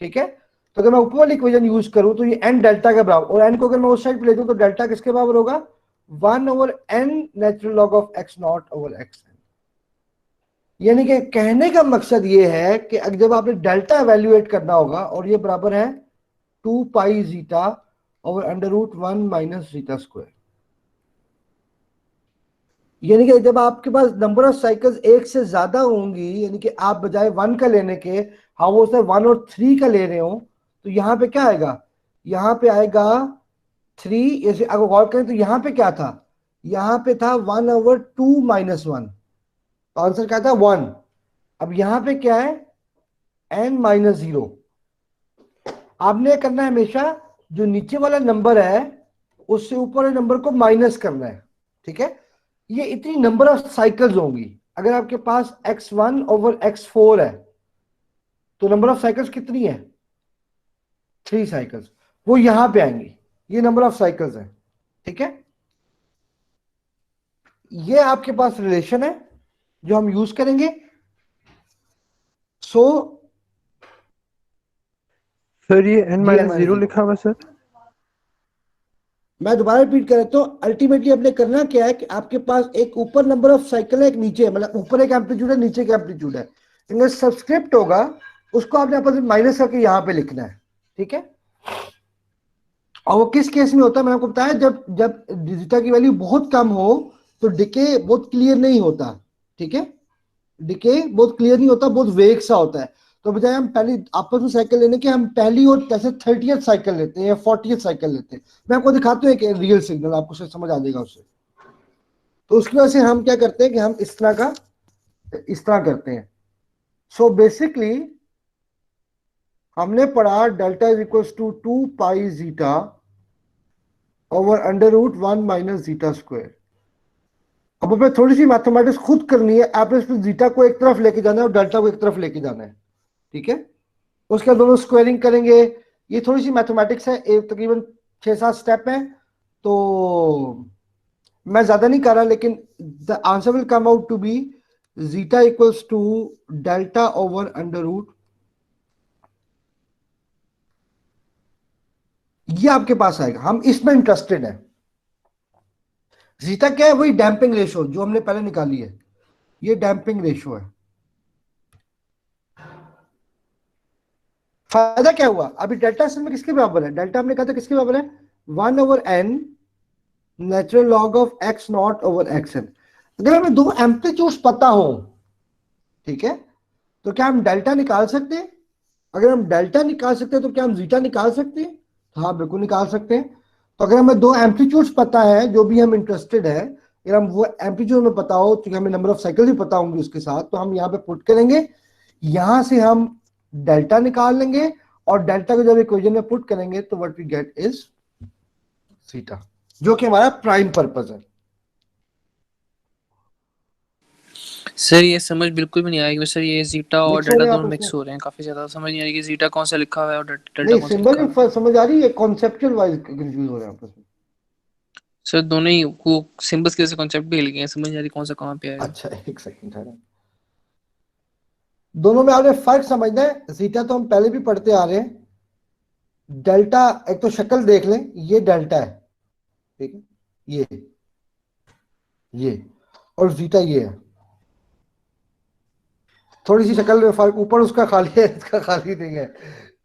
ठीक है। तो अगर मैं ऊपर वाली इक्वेशन यूज करूं तो ये n डेल्टा के बराबर, और n को अगर मैं उस साइड पे ले दूं तो डेल्टा किसके बराबर होगा, 1/n natural log of x0/xn। यानी कि कहने का मकसद ये है कि जब आपने डेल्टा एवेल्युएट करना होगा और ये बराबर है 2 pi zeta over √1 minus zeta square, यानी कि जब आपके पास नंबर ऑफ साइकिल्स एक से ज्यादा होंगी, यानी कि आप बजाय 1 का लेने के हाँ वो 1 और 3 का ले रहे हो, तो यहां पे क्या आएगा, यहां पे आएगा 3। ऐसे अगर गौर करें तो यहां पे क्या था, यहां पे था 1/2 माइनस 1, तो आंसर क्या था 1। अब यहां पे क्या है n-0। आपने करना है हमेशा जो नीचे वाला नंबर है उससे ऊपर वाले नंबर को माइनस करना है, ठीक है। ये इतनी नंबर ऑफ साइकिल्स होंगी। अगर आपके पास x1/x4 है तो नंबर ऑफ साइकिल्स कितनी है, 3 साइकिल्स, वो यहां पे आएंगी, ये नंबर ऑफ साइकिल्स है, ठीक है। ये आपके पास रिलेशन है जो हम यूज करेंगे। सो सर ये n ये - 0 लिखा हुआ है सर। मैं दोबारा रिपीट कर देता हूं, अल्टीमेटली आपने करना क्या है कि आपके पास एक ऊपर नंबर ऑफ साइकिल है, एक नीचे, मतलब ऊपर एक एम्पलीट्यूड है नीचे एक एम्पलीट्यूड है, इनका सब्सक्रिप्ट होगा उसको आपने आपस में माइनस करके यहां पे लिखना है, ठीक है। और वो किस केस में होता है मैंने आपको बताया, जब जब जीटा की वैल्यू बहुत कम हो तो डिके बहुत क्लियर नहीं होता, ठीक है। डिके बहुत क्लियर नहीं होता, बहुत वेग सा होता है। तो बजाय हम पहली आपस में साइकिल लेने के हम पहली और जैसे 30th साइकिल लेते हैं या 40th साइकिल लेते हैं। मैं आपको दिखाता हूँ एक रियल सिग्नल, आपको समझ आ जाएगा उससे। तो उसकी वजह से हम क्या करते हैं कि हम इस तरह करते हैं। सो बेसिकली हमने पढ़ा delta is equal to 2 pi zeta over √1 minus zeta square. अब हमें थोड़ी सी मैथमेटिक्स खुद करनी है, आपने इसमें जीटा को एक तरफ लेके जाना है और डेल्टा को एक तरफ लेके जाना है, ठीक है। उसके बाद दोनों स्क्वायरिंग करेंगे। ये थोड़ी सी मैथमेटिक्स है, एक तकरीबन 6-7 स्टेप है, तो मैं ज्यादा नहीं कर रहा, लेकिन the answer will come out to be zeta equals to delta over √, ये आपके पास आएगा। हम इसमें इंटरेस्टेड है। जीटा क्या है, वही डैम्पिंग रेशो जो हमने पहले निकाली है, ये डैम्पिंग रेशो है। फायदा क्या हुआ, अभी डेल्टा असल में किसके बराबर है, डेल्टा हमने कहा था किसके बराबर है, 1/n natural log of x0/xn। अगर हमें दो एम्पलीट्यूड्स पता हो, ठीक है, तो क्या हम डेल्टा निकाल सकते हैं। अगर हम डेल्टा निकाल सकते हैं तो क्या हम जीटा निकाल सकते हैं, हाँ बिल्कुल निकाल सकते हैं। तो अगर हमें दो एम्पलीट्यूड्स पता है जो भी हम इंटरेस्टेड है, अगर हम वो एम्पलीट्यूड में पता हो, क्योंकि हमें नंबर ऑफ साइकिल भी पता होंगे उसके साथ, तो हम यहाँ पे पुट करेंगे, यहां से हम डेल्टा निकाल लेंगे और डेल्टा को जब इक्वेशन में पुट करेंगे तो what we get is theta, जो कि हमारा प्राइम पर्पस है। सर ये समझ बिल्कुल भी नहीं आएगी सर, ये जीटा और मिक्स हो डेल्टा रहे हैं दोनों आपस मिक्स में, हो रहे हैं, काफी ज्यादा समझ नहीं आ रही कि जीटा कौन सा लिखा हुआ है और डेल्टा नहीं कौन सा लिखा हुआ सिंबल है। समझ आ रही है, कॉन्सेप्चुअल वाइज कंफ्यूज हो रहे हैं आपस में। सर दोनों ही वो सिंबल्स के जैसे कॉन्सेप्ट भी लिखे हैं, समझ नहीं आ रही कौन सा कहाँ पे आएगा। अच्छा एक सेकंड है, दोनों में आपने फर्क समझना है। जीटा तो हम पहले भी पढ़ते आ रहे हैं, डेल्टा एक तो शक्ल देख लें, ये डेल्टा है, ठीक है, ये और जीटा ये है। थोड़ी सी शक्ल में फर्क, ऊपर उसका खाली है इसका खाली नहीं है,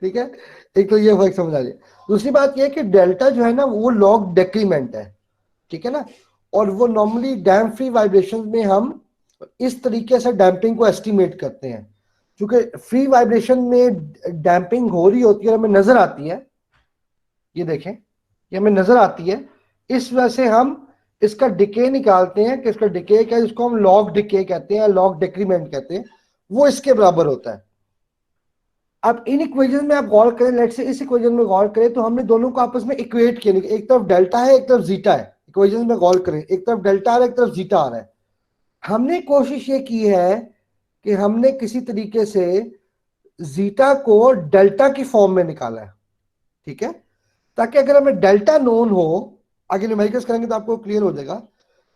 ठीक है। एक तो ये फर्क समझ आ जाए। दूसरी बात ये है कि डेल्टा जो है ना वो लॉग डेक्रीमेंट है, ठीक है ना, और वो नॉर्मली डैम फ्री वाइब्रेशन में हम तो इस तरीके से डैम्पिंग को एस्टिमेट करते हैं। क्योंकि फ्री वाइब्रेशन में डैम्पिंग हो रही होती है और हमें नजर आती है, ये देखें, ये हमें नजर आती है, इस वजह से हम इसका डिके निकालते हैं कि इसका डिके क्या है, जिसको हम लॉग डिके कहते हैं, लॉग डिक्रीमेंट कहते हैं, वो इसके बराबर होता है। अब इन इक्वेशन में आप गौर करें, लेट से इस इक्वेशन में गौर करें तो हमने दोनों को आपस में इक्वेट किया, एक तरफ डेल्टा है, एक तरफ जीटा है। इक्वेशन में गौर करें, एक तरफ डेल्टा आ रहा है, एक तरफ जीटा आ रहा है। हमने कोशिश ये की है कि हमने किसी तरीके से जीटा को डेल्टा की फॉर्म में निकाला है, ठीक है, ताकि अगर हमें डेल्टा नोन हो, आगे न्यूमेरिकल्स करेंगे तो आपको क्लियर हो जाएगा,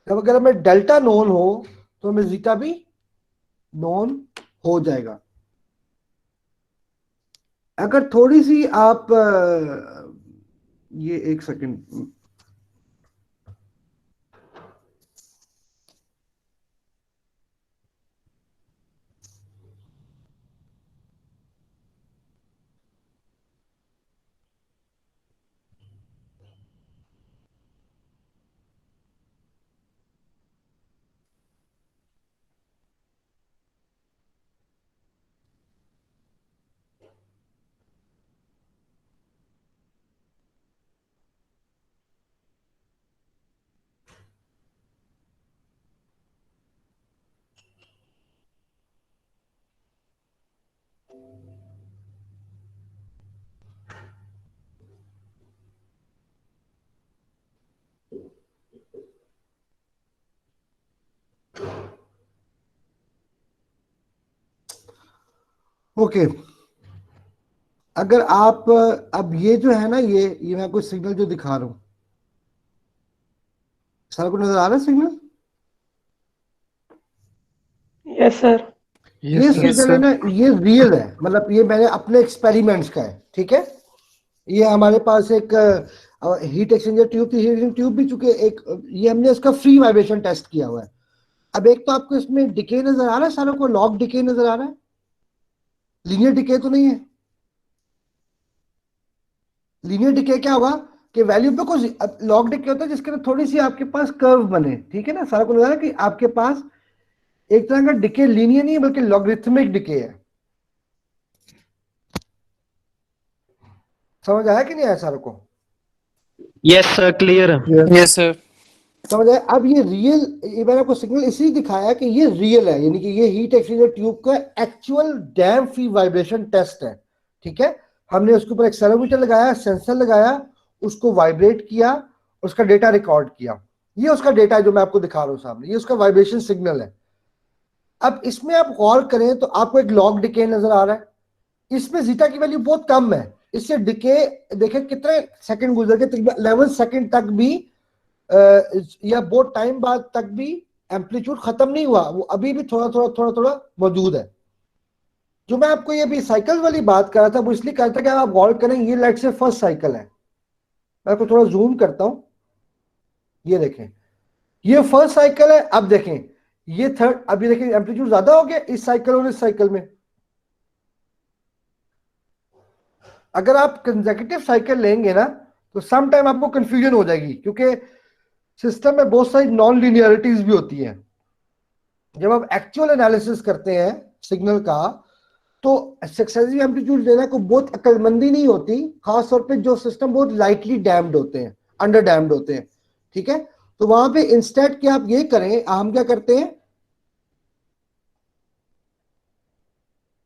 जब अगर हमें डेल्टा नोन हो तो हमें जीटा भी नोन हो जाएगा। अगर थोड़ी सी आप ये एक सेकंड, ओके, अगर आप अब ये जो है ना, ये मैं कोई सिग्नल जो दिखा रहा हूं, सारा को नजर आ रहा है सिग्नल? Yes sir. ये यस सिग्नल है सर। ना, ये रियल है, मतलब ये मैंने अपने एक्सपेरिमेंट्स का है, ठीक है। ये हमारे पास एक हीट एक्सचेंजर ट्यूब थी, हीट एक्सचेंजर ट्यूब भी, चूंकि एक ये हमने इसका फ्री वाइब्रेशन टेस्ट किया हुआ है। अब एक तो आपको इसमें डिके नजर आ रहा है, सारों को लॉग डिके नजर आ रहा है, लीनियर डिके तो नहीं है। लीनियर डिके क्या होगा कि वैल्यू पे कुछ, लॉग डिके होता है जिसके अंदर थोड़ी सी आपके पास कर्व बने, ठीक है ना, सारा को नजर आ रहा है कि आपके पास एक तरह का डिके लीनियर नहीं है बल्कि लॉगरिथमिक डिके है। समझ आया कि नहीं आया सारों को? Yes, sir. Clear. Yes sir. समझ आया? अब ये रियल, ये मैंने आपको सिग्नल इसलिए दिखाया कि ये रियल है, यानी कि ये हीट एक्सचेंजर ट्यूब का actual damped free vibration test है, ठीक है। हमने उसके ऊपर एक्सेलेरोमीटर लगाया, सेंसर लगाया, उसको वाइब्रेट किया, उसका डेटा रिकॉर्ड किया। ये उसका डेटा है जो मैं आपको दिखा रहा हूं सामने, ये उसका वाइब्रेशन सिग्नल है। अब इसमें आप गौर करें तो आपको एक लॉग डिके नजर आ रहा है, इसमें जीटा की वैल्यू बहुत कम है, इससे डिके देखें कितने सेकंड गुजर के, 11 सेकंड तक भी या बहुत टाइम बाद तक भी एम्पलीट्यूड खत्म नहीं हुआ, वो अभी भी थोड़ा मौजूद है। जो मैं आपको ये भी साइकिल वाली बात कर रहा था, वो इसलिए कर रहा था कि आप गौर करें, ये लेट से फर्स्ट साइकिल है, मैं आपको थोड़ा जूम करता हूं, ये देखें, ये फर्स्ट साइकिल है। अब देखें ये थर्ड, अभी देखें एम्पलीट्यूड ज्यादा हो गया इस साइकिल और इस साइकिल में। अगर आप कंसेक्यूटिव साइकिल लेंगे ना तो सम टाइम आपको कंफ्यूजन हो जाएगी, क्योंकि सिस्टम में बहुत सारी नॉन लीनियरिटीज भी होती है। जब आप एक्चुअल एनालिसिस करते हैं सिग्नल का तो सक्सेसिव एम्पलीट्यूड देना को बहुत अक्लमंदी नहीं होती, खासतौर पे जो सिस्टम बहुत लाइटली डैम्ड होते हैं, अंडर डैम्ड होते हैं, ठीक है। तो वहां पे इंस्टेड कि आप ये करें, हम क्या करते हैं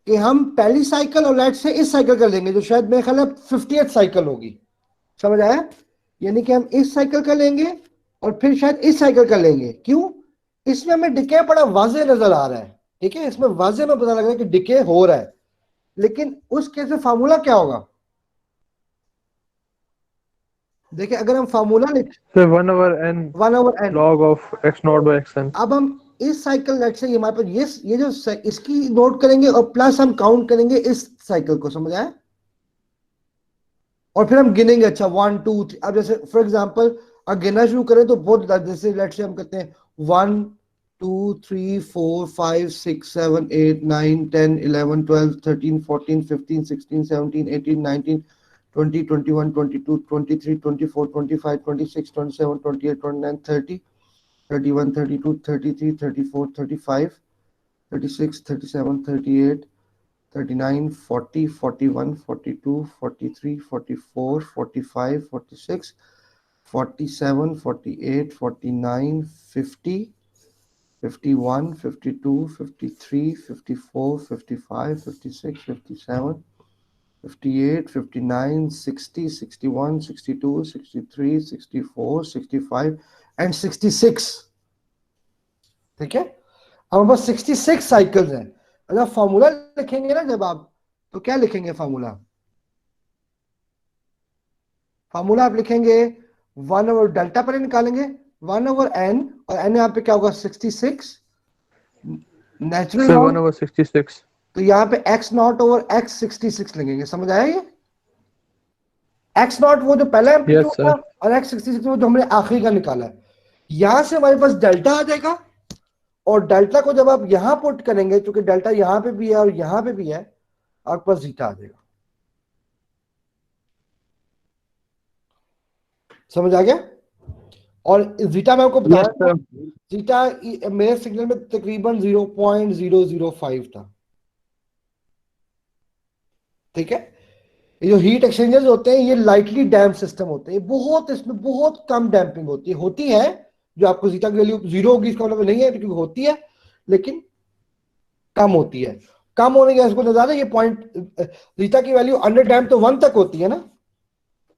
कि हम पहली साइकिल और लेट से इस साइकिल का लेंगे जो शायद मेरे ख्याल है 50th साइकिल होगी, समझ आया? यानी कि हम इस साइकिल का लेंगे और फिर शायद इस साइकिल का लेंगे। क्यों? इसमें हमें डिके बड़ा वाजे नजर आ रहा है, ठीक है, इसमें वाजे में पता लग रहा है कि डिके हो रहा है। लेकिन उस केस में फार्मूला क्या होगा? देखिए अगर हम फार्मूला लिख sir 1 over n 1 over n, log of x naught by xn। अब हम इस साइकिल लेट से हमारे पास ये जो इसकी नोट करेंगे और प्लस हम काउंट करेंगे इस साइकिल को, समझ आया? और फिर हम गिनेंगे, अच्छा 1 2 3। अब जैसे फॉर एग्जांपल अगर गिनना शुरू करें तो बहुत, जैसे लेट से हम करते हैं 1 2 3 4 5 6 7 8 9 10 11 12 13 14 15 16 17 18 19 20 21 22 23 24 25 26 27 28 29 30 31, 32, 33, 34, 35, 36, 37, 38, 39, 40, 41, 42, 43, 44, 45, 46, 47, 48, 49, 50, 51, 52, 53, 54, 55, 56, 57, 58, 59, 60, 61, 62, 63, 64, 65 एंड 66। ठीक है, अब बस 66 साइकिल्स हैं। अगर फॉर्मूला लिखेंगे ना जब आप, तो क्या लिखेंगे फॉर्मूला? फॉर्मूला आप लिखेंगे 1/, डेल्टा पहले निकालेंगे, 1/n, और n यहाँ पे क्या होगा 66 नेचुरल सर लॉग, 1/66। तो यहाँ पे x0/x 66 लिखेंगे। समझ आया ये? x0 वो जो पहला एम्पलीट्यूड यस था, सर। और x 66 वो जो हमने आखिरी का निकाला है। यहां से हमारे पास डेल्टा आ जाएगा, और डेल्टा को जब आप यहां पुट करेंगे, क्योंकि डेल्टा यहां पे भी है और यहां पे भी है, आपके पास जीटा आ जाएगा। समझ आ गया? और जीटा मैं आपको बता Yes, रहा sir. था, जीटा मेरे सिग्नल में तकरीबन 0.005 था। ठीक है, ये जो हीट एक्सचेंजर्स होते हैं, ये लाइटली डैम्प सिस्टम होते हैं, बहुत इसमें बहुत कम डैम्पिंग होती है। जो आपको जीटा की वैल्यू 0 होगी इसका मतलब नहीं है, क्योंकि होती है, लेकिन कम होती है। कम होने का इसको नजारा, ये पॉइंट जीटा की वैल्यू अंडर डैम्प तो 1 तक होती है ना,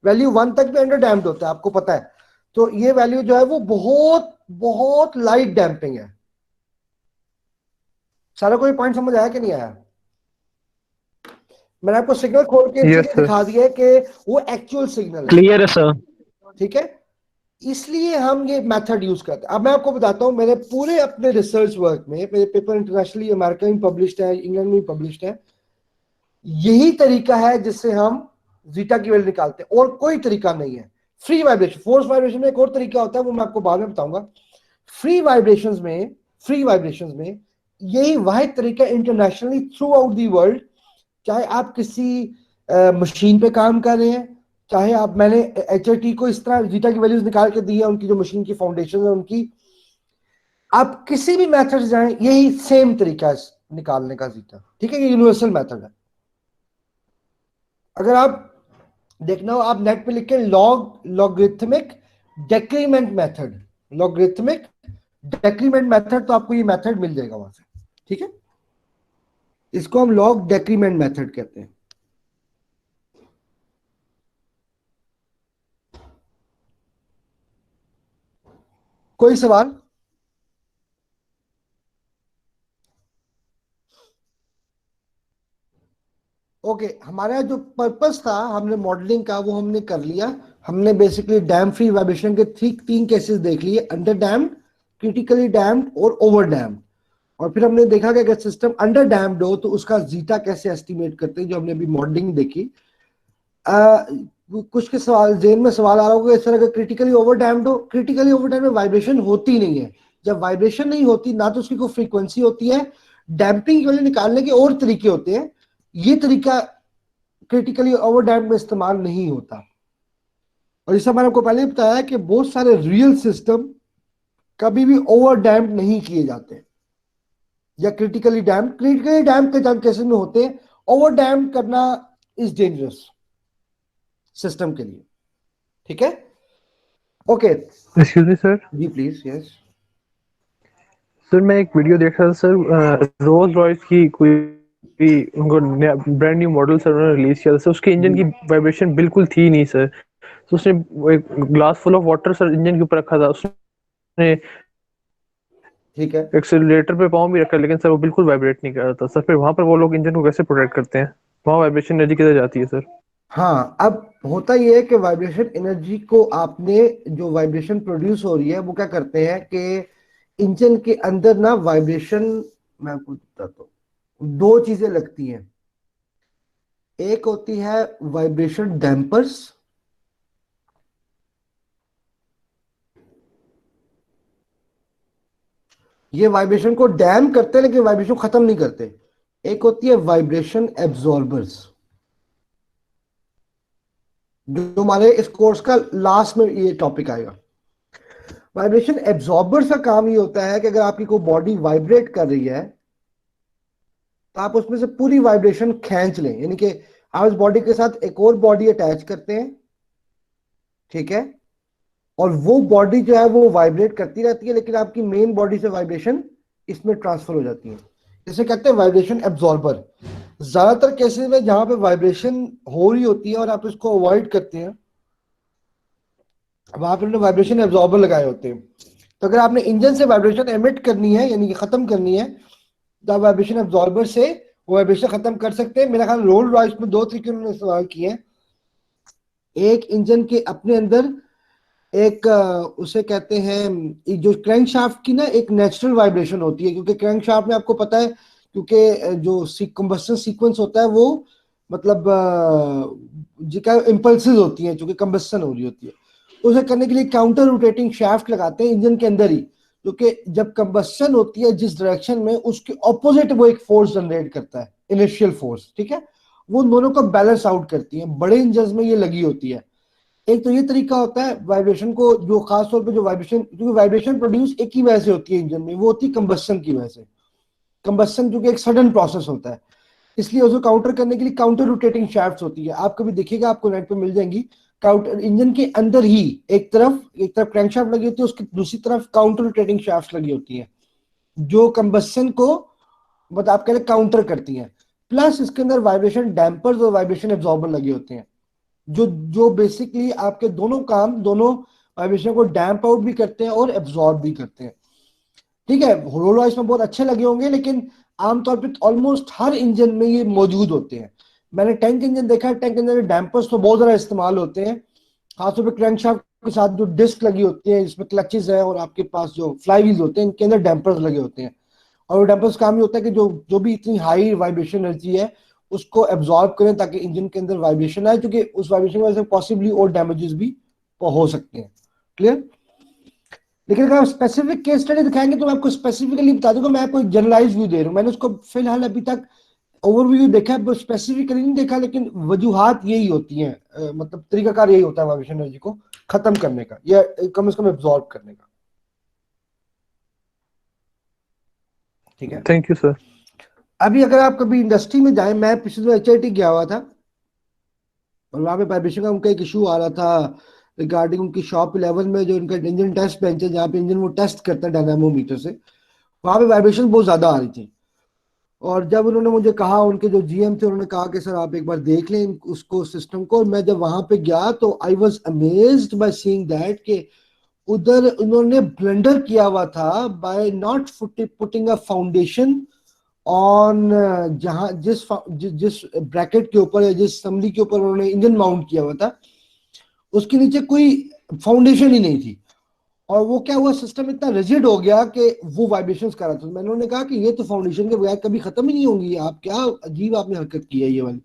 वैल्यू 1 तक भी अंडर डैम्प्ड होता है, आपको पता है। तो ये वैल्यू जो है वो बहुत बहुत लाइट डैम्पिंग है। सारा कोई पॉइंट समझ आया कि नहीं आया? मैंने आपको सिग्नल खोल के यस इसलिए सर। दिखा दिया है कि वो एक्चुअल सिग्नल है। Clear, sir. ठीक है, इसलिए हम ये मेथड यूज करते हैं। अब मैं आपको बताता हूं, मेरे पूरे अपने रिसर्च वर्क में, मेरे पेपर इंटरनेशनली अमेरिका में पब्लिश्ड है, इंग्लैंड में पब्लिश्ड है, यही तरीका है जिससे हम जीटा की वैल्यू निकालते हैं, और कोई तरीका नहीं है। फ्री वाइब्रेशन, फोर्स वाइब्रेशन में एक और तरीका होता है, वो मैं आपको बाद में बताऊंगा। फ्री वाइब्रेशंस में यही वाहिद तरीका internationally through out the world, चाहे आप किसी मशीन पे काम कर रहे हैं, चाहे आप, मैंने HIT को इस तरह जीटा की वैल्यूज निकाल के दी है, उनकी जो मशीन की फाउंडेशन है उनकी, आप किसी भी मेथड से जाएं, यही सेम तरीका है निकालने का जीटा। ठीक है, ये यूनिवर्सल मेथड है। अगर आप देखना हो, आप नेट पे लिख के लॉगरिथमिक डेक्रीमेंट मेथड, लॉगरिथमिक डेक्रीमेंट मेथड, तो आपको ये मेथड मिल जाएगा वहां से। ठीक है, इसको हम लॉग डेक्रीमेंट मेथड कहते हैं। कोई सवाल? ओके, हमारा जो पर्पस था हमने मॉडलिंग का, वो हमने कर लिया। हमने बेसिकली डैम फ्री वाइब्रेशन के तीन केसेस देख लिए, अंडर डैम्ड, क्रिटिकली डैम्ड और ओवर डैम्ड। और फिर हमने देखा कि अगर सिस्टम अंडर डैम्ड हो तो उसका जीटा कैसे एस्टिमेट करते हैं, जो हमने अभी मॉडलिंग देखी। कुछ के सवाल जेन में सवाल आ रहा होगा, इस तरह अगर क्रिटिकली ओवर डैम्ड हो, क्रिटिकली ओवर डैम्ड में वाइब्रेशन होती नहीं है। जब वाइब्रेशन नहीं होती ना, तो उसकी कोई फ्रीक्वेंसी होती है। डैम्पिंग के लिए निकालने के और तरीके होते हैं, ये तरीका क्रिटिकली ओवर डैम्प में इस्तेमाल नहीं होता। और जैसा मैंने आपको पहले बताया कि बहुत सारे रियल सिस्टम कभी भी ओवर डैम्प नहीं किए जाते, या क्रिटिकली डैम्प के केसेस में होते हैं। ओवर डैम्प करना इज डेंजरस सिस्टम के लिए। ठीक है, okay, excuse me sir. Ji please, yes. Sir मैं एक वीडियो देख रहा था सर, रोल्स रॉयस की कोई उनको ब्रांड न्यू मॉडल सर उन्होंने रिलीज किया था सर, उसके इंजन की वाइब्रेशन बिल्कुल थी नहीं सर। तो उसने वो एक glass full of water sir engine के ऊपर रखा था, उसने ठीक है, एक्सेलरेटर पे पाँव भी रखा, लेकिन सर वो बिल्कुल वाइब्रेट नहीं कर रहा था सर। फिर वहां पर वो लोग इंजन को कैसे प्रोटेक्ट करते हैं? वहाँ वाइब्रेशन एनर्जी किधर जाती है सर? हाँ, अब होता यह है कि वाइब्रेशन एनर्जी को आपने, जो वाइब्रेशन प्रोड्यूस हो रही है, वो क्या करते हैं कि इंजन के अंदर ना वाइब्रेशन, मैं आपको बताता हूँ, दो चीजें लगती हैं। एक होती है वाइब्रेशन डैम्पर्स, ये वाइब्रेशन को डैम करते हैं लेकिन वाइब्रेशन खत्म नहीं करते। एक होती है वाइब्रेशन एब्जॉर्बर्स, जो हमारे इस कोर्स का लास्ट में ये टॉपिक आएगा। वाइब्रेशन एब्जॉर्बर का काम ये होता है कि अगर आपकी कोई बॉडी वाइब्रेट कर रही है तो आप उसमें से पूरी वाइब्रेशन खींच लें, यानी कि आप इस बॉडी के साथ एक और बॉडी अटैच करते हैं, ठीक है, और वो बॉडी जो है वो वाइब्रेट करती रहती है, लेकिन आपकी मेन बॉडी से वाइब्रेशन इसमें ट्रांसफर हो जाती है। इसे कहते हैं वाइब्रेशन एब्जॉर्बर। ज्यादातर केसेस में जहां पे वाइब्रेशन हो रही होती है और आप इसको अवॉइड करते हैं, वहां पर उन्होंने वाइब्रेशन एब्जॉर्बर लगाए होते हैं। तो अगर आपने इंजन से वाइब्रेशन एमिट करनी है, यानी कि खत्म करनी है, तो आप वाइब्रेशन एब्जॉर्बर से वो वाइब्रेशन खत्म कर सकते हैं। मेरा ख्याल रोल्स रॉयस में 2 तरीके उन्होंने इस्तेमाल किए हैं। एक इंजन के अपने अंदर एक उसे कहते हैं, जो क्रैंक शाफ्ट की ना एक नेचुरल वाइब्रेशन होती है, क्योंकि क्रैंक शाफ्ट में आपको पता है, क्योंकि जो कंबस्शन सीक्वेंस होता है वो मतलब जिका इम्पल्सेस होती हैं, जो कि कंबस्शन हो रही होती है, उसे करने के लिए काउंटर रोटेटिंग शाफ्ट लगाते हैं इंजन के अंदर ही, क्योंकि जब कंबस्शन होती है जिस डायरेक्शन में, उसके ऑपोजिट वो एक फोर्स जनरेट करता है, इनिशियल फोर्स, ठीक है, वो दोनों को बैलेंस आउट करती है। बड़े इंजन में ये लगी होती है। एक तो ये तरीका होता है वाइब्रेशन को, जो खास तौर पे जो वाइब्रेशन, क्योंकि वाइब्रेशन प्रोड्यूस एक ही वजह से होती है इंजन में, वो होती है कंबस्शन की वजह से। कंबस्शन जो कि एक सडन प्रोसेस होता है, इसलिए उसको काउंटर करने के लिए काउंटर रोटेटिंग शाफ्ट्स होती है। आप कभी देखिएगा, आपको नेट पे मिल जाएंगी। काउंटर इंजन के अंदर ही एक तरफ क्रैंकशाफ्ट लगी होती है, उसकी दूसरी तरफ काउंटर रोटेटिंग शाफ्ट्स लगी होती है, जो कंबस्शन को मतलब आप कह रहे काउंटर करती हैं। प्लस इसके अंदर वाइब्रेशन डैम्पर्स और वाइब्रेशन एब्जॉर्बर लगे होते हैं, जो जो बेसिकली आपके दोनों वाइब्रेशन को डैम्प आउट भी करते हैं और एब्जॉर्ब भी करते हैं। ठीक है, रोल रॉयस में बहुत अच्छे लगे होंगे, लेकिन आमतौर पे ऑलमोस्ट हर इंजन में ये मौजूद होते हैं। मैंने टैंक इंजन देखा है, टैंक इंजन में डैम्पर्स तो बहुत ज्यादा इस्तेमाल होते हैं, खासतौर पे क्रैंकशाफ्ट के साथ जो डिस्क लगी होती है, इसमें क्लचेस है, और आपके पास जो फ्लाई व्हील्स होते हैं, इनके अंदर डैम्पर्स लगे होते हैं। और वो डैम्पर्स काम ये होता है कि जो जो भी इतनी हाई वाइब्रेशन एनर्जी है उसको एब्जॉर्ब करें, ताकि इंजन के अंदर वाइब्रेशन आए, क्योंकि उस वाइब्रेशन की वजह से पॉसिबली और डैमेजेस भी हो सकते हैं। क्लियर? लेकिन अगर आप स्पेसिफिक केस स्टडी दिखाएंगे तो मैं आपको स्पेसिफिकली बता दूंगा। मैं आपको एक जनरलाइज व्यू दे रहा हूँ, मैंने उसको फिलहाल अभी तक ओवरव्यू देखा है, स्पेसिफिकली नहीं देखा, लेकिन वजूहात यही होती हैं, मतलब तरीकाकार यही होता है वाइब्रेशन एनर्जी को खत्म करने का, या कम से कम एब्जॉर्ब करने का। ठीक है, थैंक यू सर। अभी अगर आप कभी इंडस्ट्री में जाए, मैं पिछले दिनों HIT गया हुआ था, और वहाँ पे वाइब्रेशन का उनका एक इशू आ रहा था रिगार्डिंग उनकी शॉप 11 में, जो उनका इंजन टेस्ट बेंच है, जहाँ पे इंजन वो टेस्ट करता है डायनामोमीटर से, वहाँ पे वाइब्रेशन बहुत ज्यादा आ रही थी। और जब उन्होंने मुझे कहा, उनके जो GM थे, उन्होंने कहा कि सर आप एक बार देख लें उसको, सिस्टम को। और मैं जब वहां पे गया तो I was amazed by seeing that कि उधर उन्होंने ब्लंडर किया हुआ था by not putting a foundation on, जहां जिस ब्रैकेट के ऊपर या जिस असेंबली के ऊपर उन्होंने इंजन माउंट किया हुआ था, उसके नीचे कोई फाउंडेशन ही नहीं थी। और वो क्या हुआ, सिस्टम इतना रिजिड हो गया कि वो वाइब्रेशंस कर रहा था। मैंने उन्हें कहा कि ये तो फाउंडेशन के बगैर कभी खत्म ही नहीं होंगी, आप क्या अजीब आपने हरकत की है ये वाली।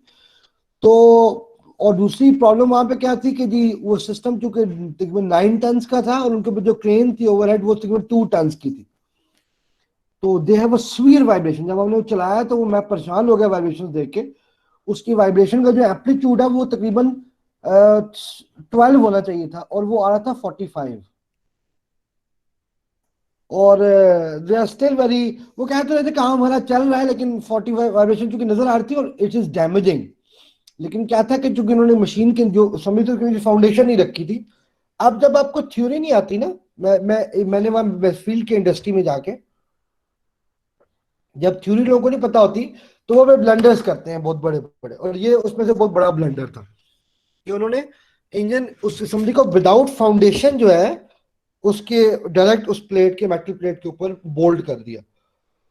तो और दूसरी प्रॉब्लम वहां पे क्या थी कि जी वो सिस्टम चूंकि तकरीबन 9 टन का था, और उनके ऊपर जो क्रेन थी ओवरहेड वो तकरीबन 2 टन की थी। तो they have a severe vibration. जब हमने वो चलाया तो वो मैं परेशान हो गया वाइब्रेशन देख के। उसकी वाइब्रेशन का जो एम्पलीट्यूड है वो तकरीबन 12 होना चाहिए था, और वो आ रहा था 45। और दे आर स्टिल वेरी, वो कहते रहे थे काम हमारा चल रहा है, लेकिन 45 वाइब्रेशन चूंकि नजर आ रही थी, और इट इज डैमेजिंग। लेकिन क्या था कि चूंकि उन्होंने मशीन के जो समिति की फाउंडेशन नहीं रखी थी। अब जब आपको थ्योरी नहीं आती ना, मैंने वहां वेस्टफील्ड के इंडस्ट्री में जाके, जब थ्योरी लोगों को नहीं पता होती तो वो ब्लंडर्स करते हैं बहुत बड़े बड़े, और ये उसमें से बहुत बड़ा ब्लंडर था कि उन्होंने इंजन उस असेंबली को विदाउट फाउंडेशन जो है उसके डायरेक्ट उस प्लेट के, मेटल प्लेट के ऊपर बोल्ड कर दिया।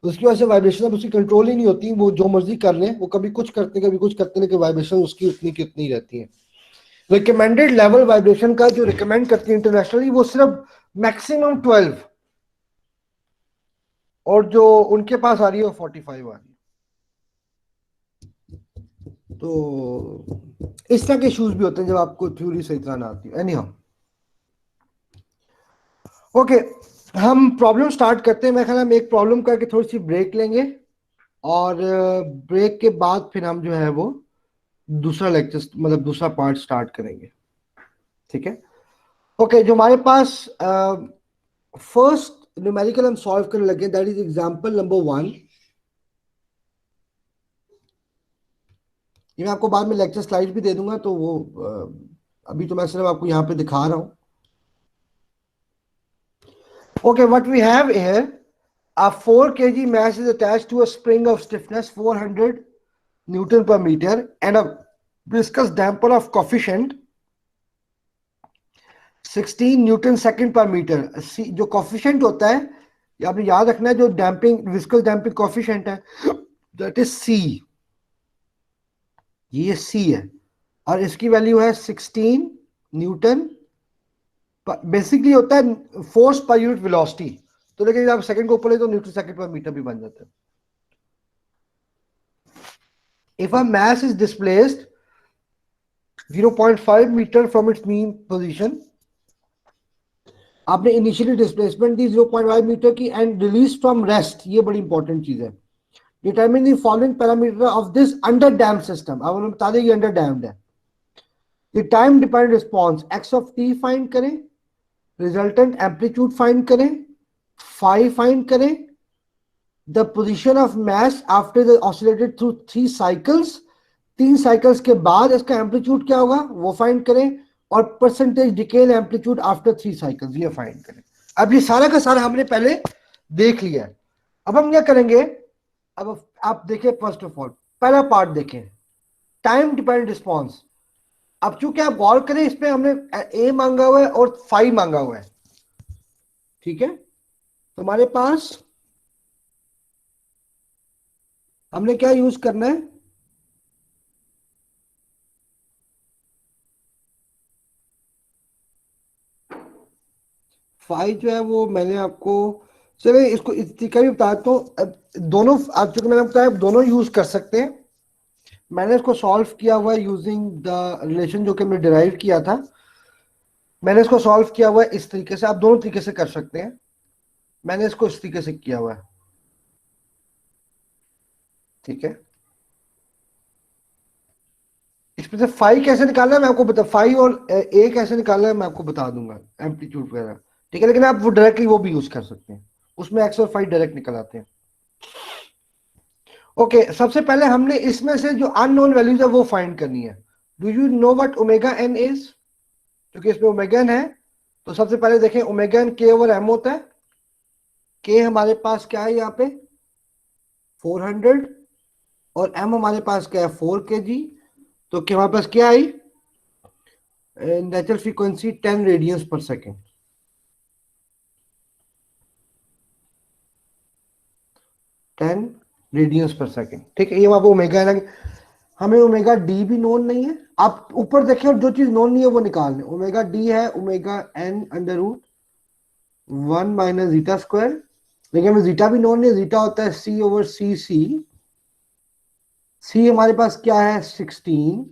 उसकी वजह से वाइब्रेशन अब उसकी कंट्रोल ही नहीं होती, वो जो मर्जी कर लें, वो कभी कुछ करते कभी कुछ करते, लेकिन वाइब्रेशन उसकी उतनी की उतनी रहती है। रिकमेंडेड लेवल वाइब्रेशन का जो रिकमेंड करती है इंटरनेशनली, वो सिर्फ मैक्सिमम 12, और जो उनके पास आ रही है वो 45 आ रही है। तो इस तरह के इश्यूज भी होते हैं जब आपको थ्योरी सही तरह ना आती है। एनी हाउ, ओके, हम प्रॉब्लम स्टार्ट करते हैं। मैं ख्याल हम एक प्रॉब्लम करके थोड़ी सी ब्रेक लेंगे, और ब्रेक के बाद फिर हम जो है वो दूसरा लेक्चर, मतलब दूसरा पार्ट स्टार्ट करेंगे। ठीक है, ओके। जो हमारे पास फर्स्ट न्यूमेरिकल हम सॉल्व करने लगे, दैट इज एग्जांपल नंबर 1। ये मैं आपको बाद में लेक्चर स्लाइड भी दे दूंगा, तो वो अभी तो मैं सिर्फ आपको यहाँ पे दिखा रहा हूँ। Okay, what we have here, a 4 kg mass is attached to a spring of stiffness 400 Newton per meter and a viscous damper of coefficient 16 Newton second per meter। जो coefficient होता है, ये आपने याद रखना है, जो डैम्पिंग विस्कस डैम्पिंग coefficient है, that is C। ये C है और इसकी वैल्यू है 16 न्यूटन। बेसिकली होता है फोर्स पर यूनिट वेलोसिटी, तो लेकिन आप सेकंड को ऊपर ले तो न्यूटन सेकंड पर मीटर भी बन जाता है। If a mass is displaced 0.5 metre from its mean position, आपने इनिशियली डिस्प्लेसमेंट दी 0.5 मीटर की एंड रिलीज फ्रॉम रेस्ट, ये बड़ी इंपॉर्टेंट चीज है। Determine the following parameter of this under damped system. अब हमें बता दें ये अंडर डैम्ड है। The time dependent response x of t find करें, रिजल्टेंट एम्पलीट्यूड फाइंड करें, phi फाइंड करें, the position of mass after the oscillated through 3 cycles, 3 cycles के बाद इसका एम्पलीट्यूड क्या होगा वो फाइंड करें, और percentage decal amplitude after 3 cycles ये फाइंड करें। अब ये सारा का सारा हमने पहले देख लिया है। अब हम क्या करेंगे, अब आप देखिए फर्स्ट ऑफ ऑल पहला पार्ट देखें, टाइम डिपेंडेंट रिस्पॉन्स। अब चूंकि आप गौर करें, इसमें हमने ए मांगा हुआ है और फाई मांगा हुआ है, ठीक है। तो हमारे पास हमने क्या यूज करना है, फाई जो है वो मैंने आपको, चलिए इसको इस तरीका भी बताता हूँ। दोनों आप चूंकि मैंने बताया दोनों यूज कर सकते हैं। मैंने इसको सॉल्व किया हुआ है यूजिंग द रिलेशन जो कि हमने डिराइव किया था। मैंने इसको सॉल्व किया हुआ है इस तरीके से, आप दोनों तरीके से कर सकते हैं। मैंने इसको इस तरीके से किया हुआ है, ठीक है। इसमें से फाई कैसे निकालना है मैं आपको बता, फाई और ए कैसे निकालना है मैं आपको बता दूंगा, एम्पलीट्यूड वगैरह, ठीक है। लेकिन आप वो डायरेक्टली वो भी यूज कर सकते हैं, उसमें एक्स और फाई डायरेक्ट निकल आते हैं। ओके, सबसे पहले हमने इसमें से जो अननोन वैल्यूज है वो फाइंड करनी है। Do you know what omega n is? क्योंकि इसमें ओमेगा एन है, तो सबसे पहले देखें ओमेगा एन के ओवर एम होता है। के हमारे पास क्या है यहाँ पे 400 और एम हमारे पास क्या है 4 kg। तो क्या हमारे पास क्या आई natural frequency 10 radians per second. 10 radians per second, ठीक है। ये वहां पर ओमेगा एन, हमें ओमेगा डी भी नोन नहीं है। आप ऊपर देखिए और जो चीज नोन नहीं है वो निकाल लें। ओमेगा डी है omega n under root 1 minus zeta square, लेकिन हमें जीटा भी नोन नहीं है। जीटा होता है सी ओवर सी सी। सी हमारे पास क्या है 16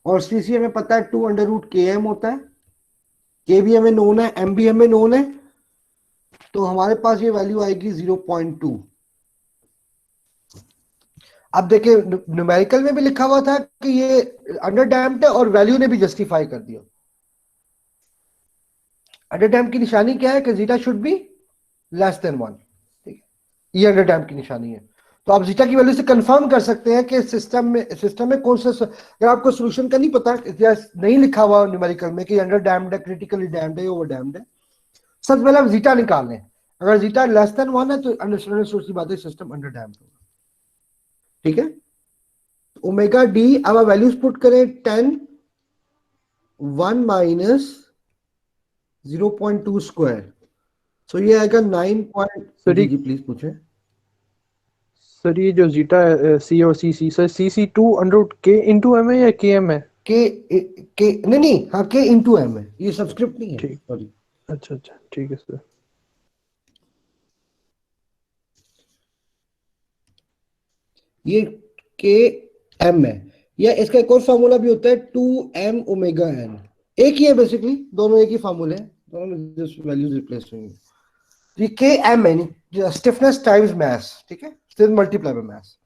और सी सी हमें पता है 2 अंडर रूट के एम होता है। के भी हमें नोन है, एम भी हमें नोन है, तो हमारे पास ये वैल्यू आएगी 0.2। अब देखिए न्यूमेरिकल में भी लिखा हुआ था कि ये अंडर डैम्प्ड है और वैल्यू ने भी जस्टिफाई कर दिया। अंडर डैम्प की निशानी क्या है कि zeta should be less than 1, ठीक है। ये अंडर डैम्प की निशानी है। तो आप जीटा की वैल्यू से कंफर्म कर सकते हैं कि सिस्टम में कौन सा, अगर आपको सोल्यूशन का नहीं पता या नहीं लिखा हुआ न्यूमेरिकल में कि अंडर डैम्प्ड है, क्रिटिकली डैम्प्ड है, ओवर डैम्प्ड है, सबसे पहले आप जीटा निकाल लें। अगर जीटा लेस देन 1 है तो अंडरस्टैंडिंग सोर्स की बात है सिस्टम अंडर डैम्प्ड होगा, ठीक है। ओमेगा डी अब आप वैल्यूज पुट करें 10 1 माइनस 0.2 स्क्वायर, सो ये आएगा 9 पॉइंट। सर जी प्लीज पूछें। सर ये जो जीटा सी और सी सी, सर सी सी 2 अंडर रूट के इंटू एम है या के एम है? के नहीं, हाँ के इंटू एम है, ये सब्सक्रिप्ट नहीं है, ठीक, सॉरी। अच्छा अच्छा ठीक है सर। ये के एम है, या इसका एक और फार्मूला भी होता है 2m ओमेगा एन। एक ही है बेसिकली, दोनों एक ही फार्मूले हैं, दोनों में जस्ट वैल्यूज रिप्लेस होंगी। तो ये के एम है स्टिफनेस टाइम्स मास, ठीक है, स्टिफ मल्टीप्लाई बाय मास।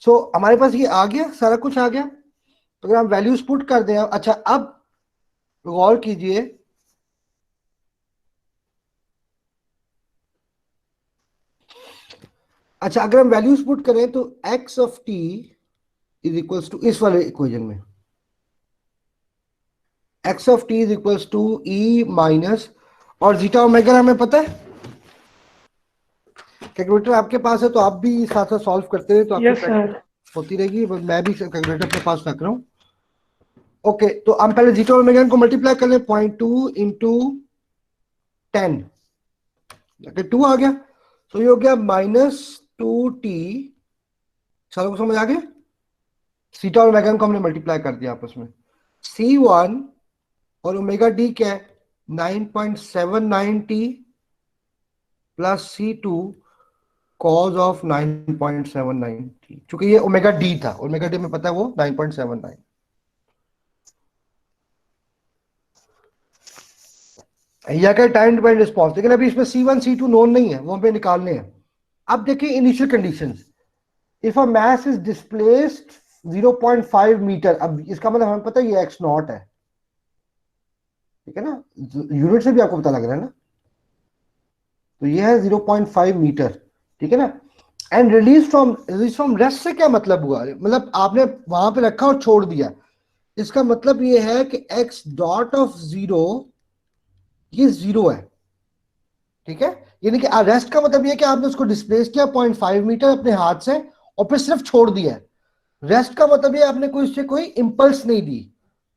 सो हमारे पास ये आ गया, सारा कुछ आ गया। तो अगर हम वैल्यूज पुट कर दें, अच्छा अब गौर कीजिए अच्छा, अगर हम वैल्यूज पुट करें तो x of t is equals to, इस वाले इक्वेशन में x of t is equals to e minus, और जीटा ओमेगा हमें पता है। कैलकुलेटर आपके पास है तो आप भी साथ साथ सॉल्व करते रहे तो आपकी यस प्रैक्टिस सर। होती रहेगी। बस मैं भी कैलकुलेटर अपने पास रख रहा हूँ। ओके, तो हम पहले जीटा ओमेगा को मल्टीप्लाई कर लें, 0.2 इंटू 10, अगर 2 आ गया तो ये हो गया -2t। सारों को समझ आ गया? सीटा और ओमेगा को हमने मल्टीप्लाई कर दिया आपस में। C1 और ओमेगा डी क्या है, 9.79t plus C2 cause of 9.79t। चूंकि ये ओमेगा डी था, ओमेगा डी में पता है वो 9.79। यह क्या टाइम डिपेंडेंट रिस्पॉन्स, लेकिन अभी इसमें C1 C2 नोन नहीं है, वो हमें निकालने हैं। अब देखिए initial conditions, if a mass is displaced 0.5 metre, अब इसका मतलब हमें पता है ये x नॉट है, ठीक है ना, यूनिट से भी आपको पता लग रहा है ना, तो ये है 0.5 मीटर, ठीक है ना। एंड रिलीज फ्रॉम रेस्ट से क्या मतलब हुआ, मतलब आपने वहां पे रखा और छोड़ दिया, इसका मतलब ये है कि x डॉट ऑफ जीरो ये जीरो है, ठीक है। यानी कि रेस्ट का मतलब ये है कि आपने उसको डिस्प्लेस किया 0.5 मीटर अपने हाथ से और फिर सिर्फ छोड़ दिया है। रेस्ट का मतलब ये आपने कोई इससे कोई इंपल्स नहीं दी,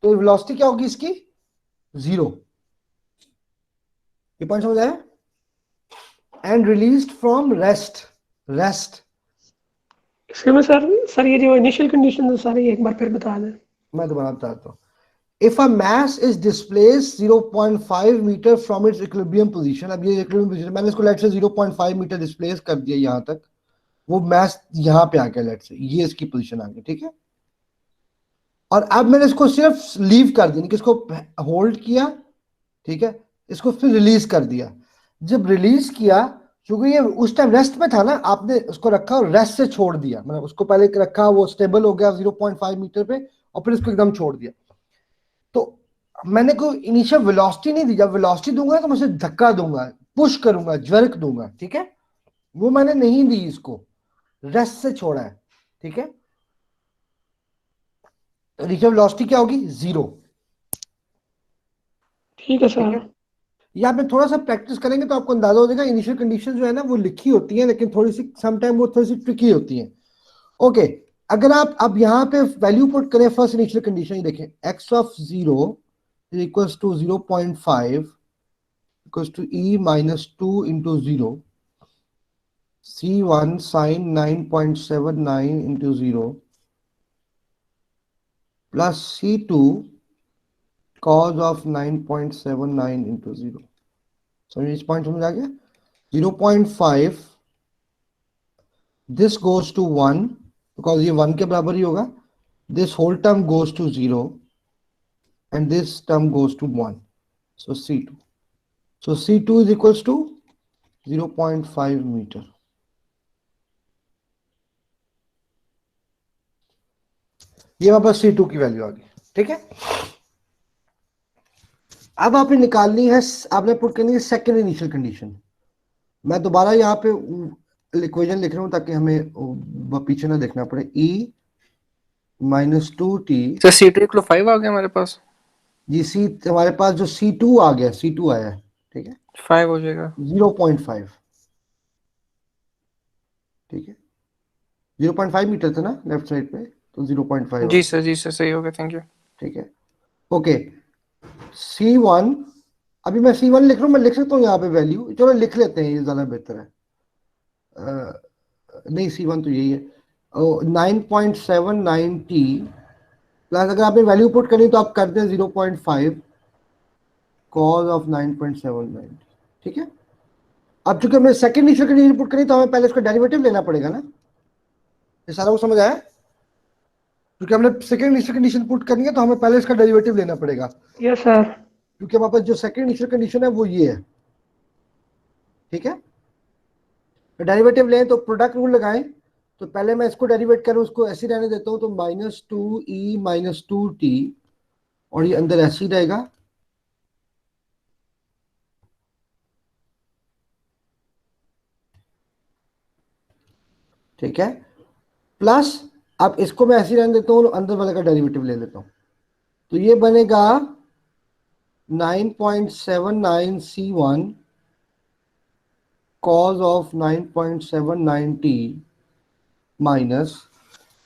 तो वेलोसिटी क्या होगी इसकी, जीरो। ये पॉइंट समझ आया? एंड रिलीज्ड फ्रॉम रेस्ट इसके में सर ये जो इनिशियल कंडीशन है सारी एक बार फिर बता दें। मैं दोबारा बताता हूँ। If a mass is displace 0.5 metre from its equilibrium position, अब ये इक्विलिब्रियम पोजीशन मैंने इसको लेट से 0.5 मीटर डिस्प्लेस कर दिया यहां तक, वो मास यहां पे आ गया, लेट से ये इसकी पोजीशन आ गई, ठीक है। और अब मैंने इसको सिर्फ लीव कर दिया, इसको होल्ड किया, ठीक है, इसको फिर रिलीज कर दिया। जब रिलीज किया, क्योंकि ये उस टाइम रेस्ट में था ना, आपने उसको रखा और रेस्ट से छोड़ दिया, मतलब उसको पहले रखा, वो स्टेबल हो गया 0.5 मीटर पे, और फिर इसको एकदम छोड़ दिया। तो मैंने कोई इनिशियल वेलोसिटी नहीं दी, जब वेलोसिटी दूंगा तो मैं उसे धक्का दूंगा, पुश करूंगा, ज्वर्क दूंगा, ठीक है, वो मैंने नहीं दी, इसको रेस्ट से छोड़ा है, ठीक है। इनिशियल वेलोसिटी क्या होगी, जीरो, ठीक है ठीक सर। है। ये आप में थोड़ा सा प्रैक्टिस करेंगे तो आपको अंदाजा हो जाएगा। इनिशियल कंडीशन जो है ना वो लिखी होती है, लेकिन थोड़ी सी समटाइम वो थोड़ी सी ट्रिकी होती है। ओके, अगर आप अब यहाँ पे वैल्यू पुट करें फर्स्ट इनिशियल कंडीशन, ये देखें, x of 0 is equals to 0.5 equals to e minus 2 into 0, C1 sine 9.79 into 0 plus C2 cos of 9.79 into 0। समझिए, इस पॉइंट समझ आ गया? 0.5, this goes to 1 because ये 1 के बराबर ही होगा, this whole term goes to 0 and this term goes to 1, so C2, so C2 is equals to 0.5 metre. ये हमारे पास C2 की वैल्यू आ गई, ठीक है। अब आपने निकालनी है, आपने पुट करनी है सेकेंड इनिशियल कंडीशन। मैं दोबारा यहाँ पे इक्वेशन लिख रहा हूँ ताकि हमें पीछे ना देखना पड़े। E minus 2t, sir C2 equal 5 आ गया हमारे पास, जी सी हमारे पास जो C2 आ गया, C2 आया है, ठीक है, 5 हो जाएगा। 0.5, ठीक है, 0.5 मीटर था ना लेफ्ट साइड पे, तो 0.5 आ गया, जी सर सही हो गया, थैंक यू। ठीक है। ओके, C1, अभी मैं C1 लिख रहा हूँ, मैं लिख सकता हूँ यहाँ पे वैल्यू, चलो लिख लेते हैं, ये ज्यादा बेहतर है। नहीं, C1 तो यही है, 9.79t प्लस, अगर आपने वैल्यू पुट करनी तो आप करते हैं 0.5 कॉज ऑफ 9.79, ठीक है। अब चूंकि हमने सेकंड इनिशियल कंडीशन पुट करी तो हमें पहले इसका डेरिवेटिव लेना पड़ेगा ना, ये सारा कुछ समझ आया? क्योंकि हमने सेकंड इनिशियल कंडीशन पुट करनी है तो हमें पहले इसका डेरिवेटिव लेना पड़ेगा, यस सर। क्योंकि हमारे पास जो सेकंड इनिशियल कंडीशन है वो ये है, ठीक है। तो डेरिवेटिव लें तो प्रोडक्ट रूल लगाएं, तो पहले मैं इसको डेरिवेट करूं, उसको ऐसे रहने देता हूं, तो -2e माइनस 2t, और ये अंदर ऐसे ही रहेगा, ठीक है, प्लस अब इसको मैं ऐसे ही रहने देता हूँ, अंदर वाले का डेरिवेटिव ले लेता हूँ, तो ये बनेगा 9.79 C1 cos of 9.79 T minus,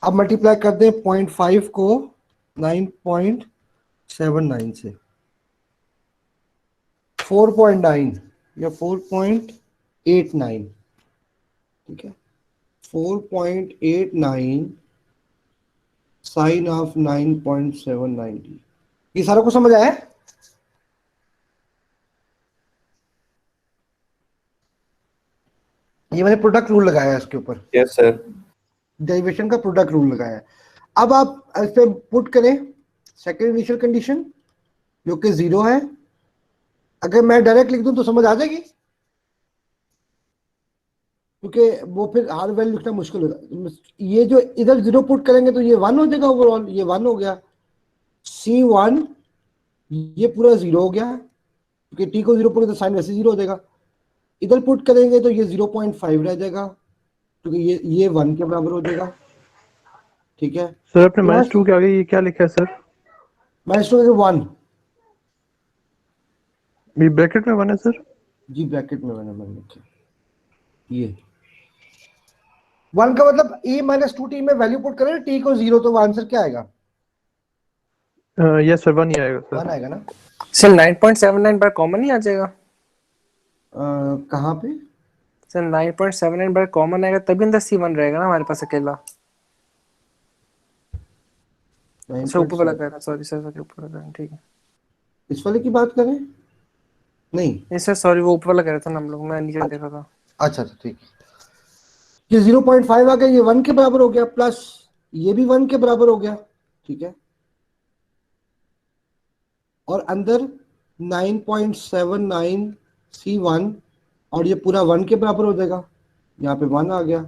अब मल्टीप्लाई कर दें 0.5 को 9.79 से, 4.9 या 4.89, ठीक है, 4.89 साइन ऑफ 9.79, ये सारा कुछ समझ आया? ये मैंने प्रोडक्ट रूल लगाया है इसके ऊपर, यस सर। डेरिवेशन का प्रोडक्ट रूल लगाया है। अब आप इस पे पुट करें सेकेंड इनिशियल कंडीशन जो कि 0 है, अगर मैं डायरेक्ट लिख दूं तो समझ आ जाएगी, क्योंकि वो फिर हार वैल्यू लिखना मुश्किल होगा। ये जो इधर 0 पुट करेंगे तो ये 1 हो जाएगा, ओवरऑल ये 1 हो गया, C1 ये पूरा 0 हो गया, क्योंकि T को 0 पुट तो साइन वैसे 0 हो जाएगा, इधर पुट करेंगे तो ये 0.5 रह जाएगा, क्योंकि ये 1 के बराबर हो जाएगा, ठीक है। सर अपने -2 के आगे ये क्या लिखा है सर? -1 ये ब्रैकेट में 1 है सर? जी ब्रैकेट में मैंने लिखा, ये 1 का मतलब e-2t में वैल्यू पुट करें t को 0, तो आंसर क्या आएगा? यस सर 1 ही आएगा 1 सर। आएगा ना। सर 9.79 बार कॉमन नहीं आ जाएगा? कहाँ पे? सर 9.79 बार कॉमन आएगा तभी अंदर C1 रहेगा ना हमारे पास अकेला। सर ऊपर वाला 9.7 कह रहा, सॉरी सर, ऊपर वाला कह रहा, ठीक है। इस वाले की बात करें? नहीं, नहीं सर सॉरी, वो ऊपर वाला कह रहा था ना हम लोग, मैं नीचे देखा था। अच्छा ठीक है, ये 0.5 आ गया, ये 1 के बराबर हो गया, प्लस ये भी 1 के बराबर हो गया, ठीक है, और अंदर 9.79 C1 और ये पूरा 1 के बराबर हो जाएगा, यहाँ पे 1 आ गया,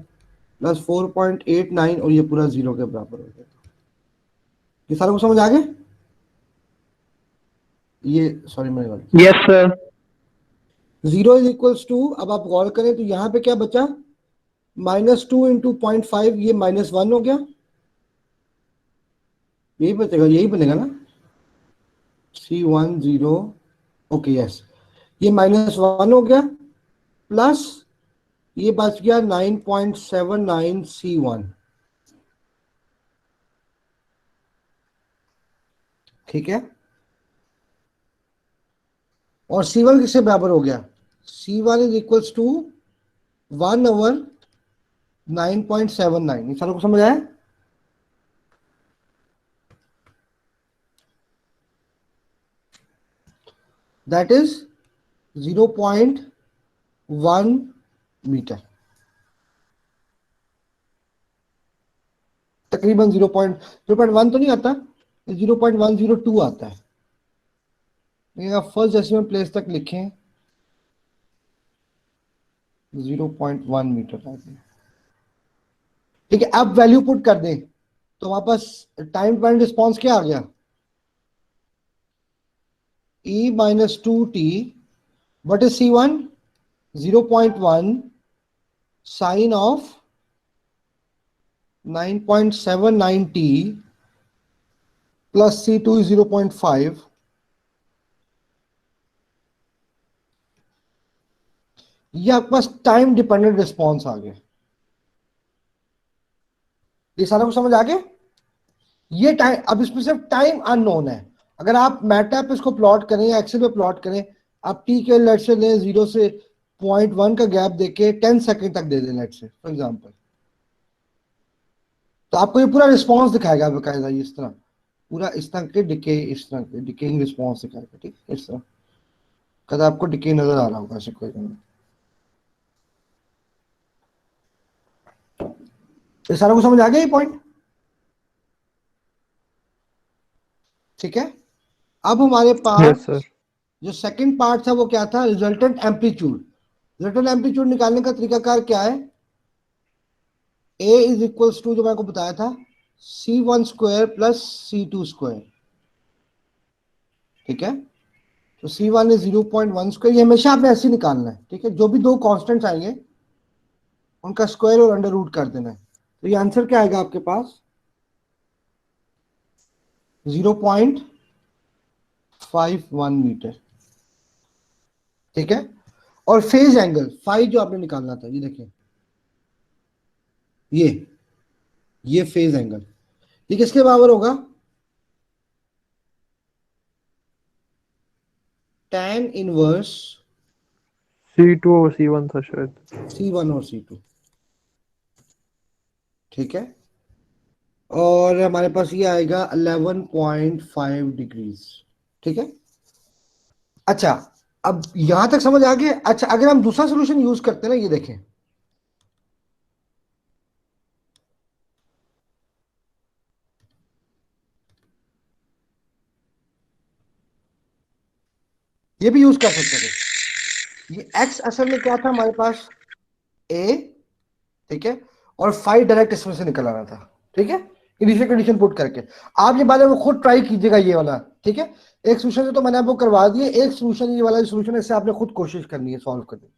प्लस 4.89 और ये पूरा 0 के बराबर हो जाएगा। ये सारा कुछ समझ आ गया? ये सॉरी मैंने गलती, Yes, sir. 0 is equals to, अब आप गौर करें तो यहाँ पे क्या बचा, -2 इंटू 0.5, ये -1 हो गया, यही बचेगा, यही बनेगा ना, C1 0, ओके यस, ये -1 हो गया, प्लस ये बच गया 9.79 C1, ठीक है, और C1 किससे बराबर हो गया, C1 इज इक्वल्स टू 1/9.79, ये सारा को समझ आया? दैट इज 0.1 मीटर, तकरीबन 0.1 तो नहीं आता, 0.102 आता है, लेकिन आप फर्स्ट डेसिमल प्लेस तक लिखें 0.1 मीटर आ गया, ठीक है। अब वैल्यू पुट कर दें तो वापस टाइम डिपेंडेंट रिस्पॉन्स क्या आ गया, e-2t, what is C1? 0.1 sine of 9.79t plus C2 is 0.5, ये आपके पास टाइम डिपेंडेंट रिस्पॉन्स आ गया। ये सारा कुछ समझ आ गया? ये टाइम, अब इसमें सिर्फ टाइम अननोन है, अगर आप मैटलैब पे इसको प्लॉट करें या एक्सेल पे प्लॉट करें, आप टी के लेट से लें 0 से 0.1 का गैप देके 10 सेकंड तक दे दें लेट से फॉर एग्जांपल, तो आपको ये पूरा रिस्पॉन्स दिखाएगा बकायदा, इस तरह पूरा इस तरह के डिके, इस तरह के डिकेइंग रिस्पॉन्स दिखाएगा, ठीक है, इस तरह कदा आपको डिके नजर आ रहा होगा ऐसे कोई नहीं। ये सारा कुछ समझ आ गया ये पॉइंट, ठीक है। अब हमारे पास यस सर। जो सेकंड पार्ट था वो क्या था, रिजल्टेंट एम्पलीट्यूड। रिजल्टेंट एम्पलीट्यूड निकालने का तरीकाकार क्या है, a इज इक्वल्स टू, जो मैंने को बताया था, C1 square plus C2 square, ठीक है, तो C1 इज 0.1 स्क्वायर, ये हमेशा आपने ऐसे निकालना है, ठीक है, जो भी दो कांस्टेंट्स आएंगे उनका स्क्वायर और अंडर रूट कर देना है। तो ये आंसर क्या आएगा आपके पास 0.51 मीटर। ठीक है, और फेज एंगल फाई जो आपने निकालना था, ये देखिए ये फेज एंगल ये किसके बराबर होगा, tan इनवर्स C2 और C1 था शायद। C1 और C2। ठीक है, और हमारे पास ये आएगा 11.5 डिग्रीज। ठीक है, अच्छा अब यहां तक समझ आ गया। अच्छा अगर हम दूसरा सोल्यूशन यूज करते हैं ना, ये देखें ये भी यूज कर सकते थे। ये x असल में क्या था हमारे पास a, ठीक है, और फाइव डायरेक्ट इसमें से निकल आ रहा था। ठीक है, इनिशियल कंडीशन पुट करके आप ये बाद में खुद ट्राई कीजिएगा ये वाला। ठीक है, एक सोल्यूशन तो मैंने आपको करवा दिए, एक सोल्यूशन ये वाला सोल्यूशन इससे आपने खुद कोशिश करनी है सॉल्व करने की।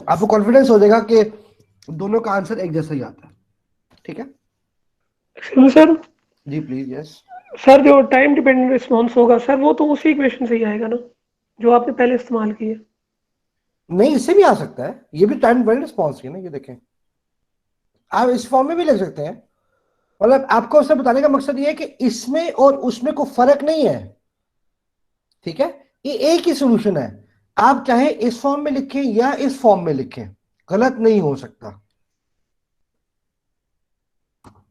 आपको कॉन्फिडेंस हो जाएगा कि दोनों का आंसर एक जैसा ही आता है। ठीक है sir ji please. Yes sir जो टाइम डिपेंडेंट रिस्पॉन्स होगा सर वो तो उसी इक्वेशन से ही आएगा ना जो आपने पहले इस्तेमाल की है। नहीं, इससे भी आ सकता है, ये भी टाइम डिपेंडेंट रिस्पॉन्स है ना। ये देखें आप इस फॉर्म में भी लिख सकते हैं। मतलब आपको उससे बताने का मकसद ये है कि इसमें और उसमें कोई फर्क नहीं है। ठीक है, ये एक ही सोल्यूशन है, आप चाहे इस फॉर्म में लिखें या इस फॉर्म में लिखें, गलत नहीं हो सकता।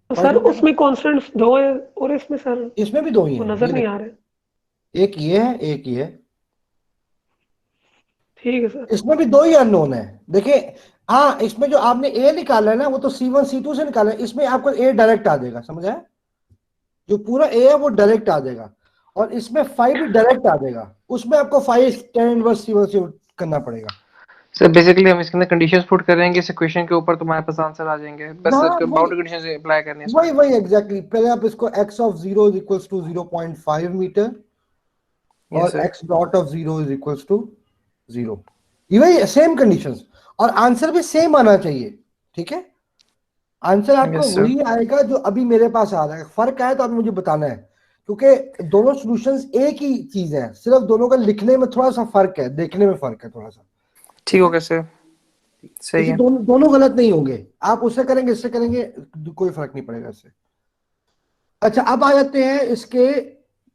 तो सर उसमें कॉन्स्टेंट्स दो है और इसमें सर इसमें भी दो ही वो हैं, नजर ये नहीं आ देखो, रहे। एक ये है एक ये है। ठीक है सर। इसमें भी दो ही अननोन है। देखिए हाँ, इसमें जो आपने ए निकाला है ना वो तो C1 C2 से निकाला है, इसमें आपको ए डायरेक्ट आ जाएगा, समझ आया? जो पूरा ए है वो डायरेक्ट आ जाएगा, और इसमें फाइव भी डायरेक्ट आ जाएगा, उसमें आपको फाइव tan इनवर्स C1 से करना पड़ेगा। सर बेसिकली हम इसके अंदर कंडीशंस पुट कर रहे हैं कि इस इक्वेशन के ऊपर तुम्हारे पास आंसर आ जाएंगे, बस हाँ सर वही बाउंड्री कंडीशंस अप्लाई करनी है इसमें। वही वही एग्जैक्टली। पहले आप इसको x of 0 is equals to 0.5 metre yes और sir. x dot of 0 is equals to 0। ये वही सेम कंडीशंस, और आंसर भी सेम आना चाहिए। ठीक है, आंसर आपका यस सर। वही आएगा जो अभी मेरे पास आ रहा है। फर्क आया तो आपने मुझे बताना है, क्योंकि दोनों सॉल्यूशंस एक ही चीज है, सिर्फ दोनों का लिखने में थोड़ा सा फर्क है, देखने में फर्क है थोड़ा सा। ठीक हो गया सर, सही लेकिन है। दोनों दोनों गलत नहीं होंगे, आप उससे करेंगे इससे करेंगे कोई फर्क नहीं पड़ेगा इससे। अच्छा अब आ जाते हैं इसके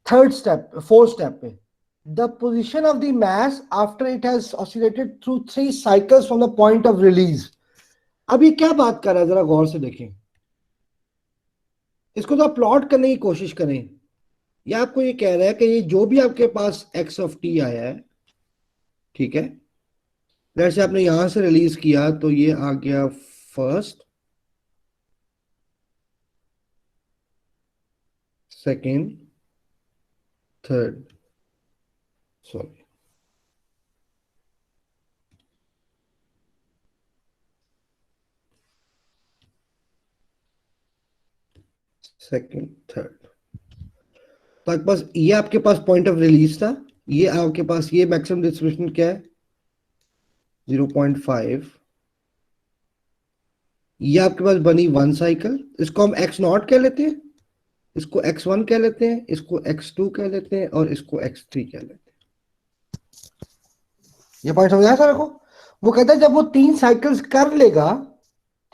थर्ड स्टेप फोर्थ स्टेप पे। The position of the mass after it has oscillated through 3 cycles from the point of release. अब ये क्या बात कर रहा है, जरा गौर से देखें इसको, तो आप प्लॉट करने की कोशिश करें। या आपको ये कह रहा है कि ये जो भी आपके पास x ऑफ t आया है, ठीक है, जैसे आपने यहां से रिलीज किया तो ये आ गया first, second, third, sorry second third. तो आपके पास ये आपके पास पॉइंट ऑफ रिलीज था, ये आपके पास ये मैक्सिमम डिस्ट्रीब्यूशन क्या है 0.5। ये आपके पास बनी वन साइकिल, इसको हम x नॉट कह लेते हैं, इसको x1 कह लेते हैं, इसको x2 कह लेते हैं, और इसको x3 कह लेते हैं। ये पॉइंट समझ आया सर को? वो कहता है जब वो 3 साइकिल्स कर लेगा,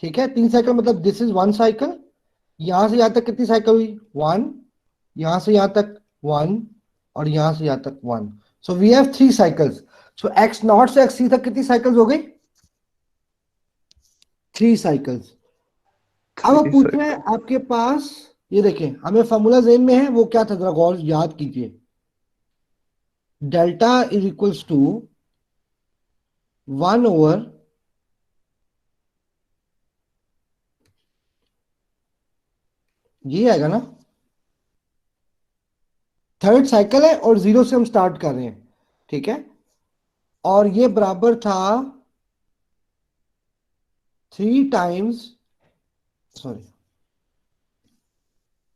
ठीक है, 3 साइकिल मतलब दिस इज वन साइकिल, यहां से यहां तक कितनी साइकिल हुई 1, यहां से यहां तक 1, और यहां से यहां तक 1। So we have 3 cycles. So x not से x3 तक कितनी साइकिल्स हो गई 3 साइकिल्स। अब आप पूछ रहे हैं आपके पास, ये देखें हमें फॉर्मूला जेन में है, वो क्या था जरा गौर याद कीजिए। Delta is equals to 1 over ये आएगा ना, थर्ड साइकिल है और 0 से हम स्टार्ट कर रहे हैं, ठीक है, और ये बराबर था 3 टाइम्स, सॉरी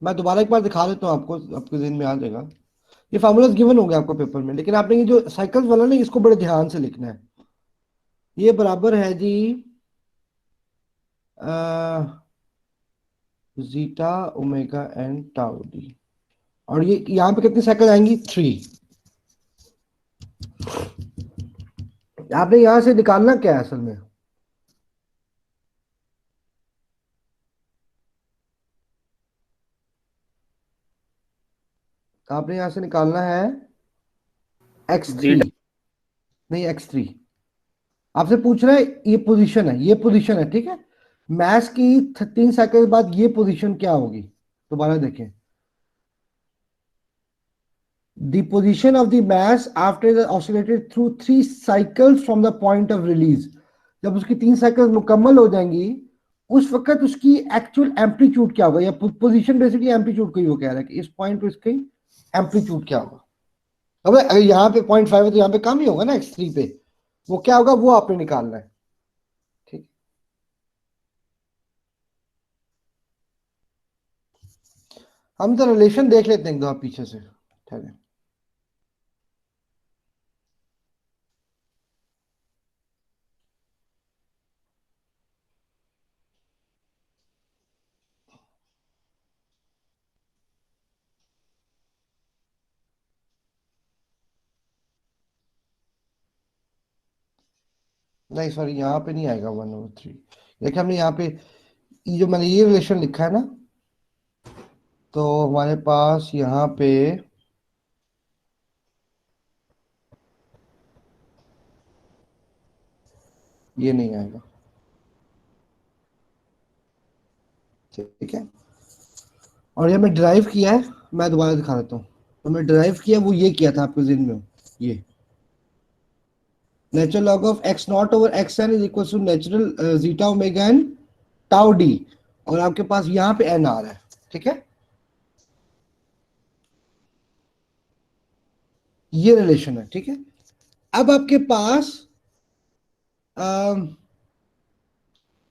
मैं दोबारा एक बार दिखा देता हूं आपको, आपके ज़हन में आ जाएगा। ये फार्मूलाज गिवन होंगे आपको पेपर में, लेकिन आपने ये जो साइकिल्स वाला ना इसको बड़े ध्यान से लिखना है। ये बराबर है जी zeta omega n tau d, और ये यहाँ पे कितनी साइकिल आएंगी? 3। आपने यहां से निकालना क्या है असल में? आपने यहां से निकालना है x3, नहीं x3। आपसे पूछ रहा है ये पोजीशन है, ये पोजीशन है, ठीक है। मैस की 3 साइकिल बाद ये पोजीशन क्या होगी? दोबारा देखें, the position of the mass after it oscillated through 3 cycles from the point of release। जब उसकी 3 साइकिल मुकम्मल हो जाएंगी उस वक्त उसकी एक्चुअल एम्पलीट्यूड क्या होगा, या पोजीशन बेसिकली एम्पलीट्यूड को ही वो कह रहा है कि इस पॉइंट पे इसकी एम्पलीट्यूड क्या होगा। अब अगर यहाँ पे 0.5 है तो यहाँ पे कम ही होगा ना x3 पे, वो क्या होगा वो आपने निकालना है, ठीक। हम तो रिलेशन देख लेते हैं दो पीछे से, ठीक है। नहीं सॉरी, यहाँ पे नहीं आएगा 1/3। देखिए हमने यहाँ पे जो मैंने ये रिलेशन लिखा है ना, तो हमारे पास यहाँ पे ये नहीं आएगा, ठीक है। और ये मैं ड्राइव किया है, मैं दोबारा दिखा देता हूँ। तो मैं ड्राइव किया वो ये किया था आपके जिन में, ये natural log of x not over x n is equal to natural zeta omega n tau d, और आपके पास यहाँ पे n आ रहा है, ठीक है। ये रिलेशन है, ठीक है। अब आपके पास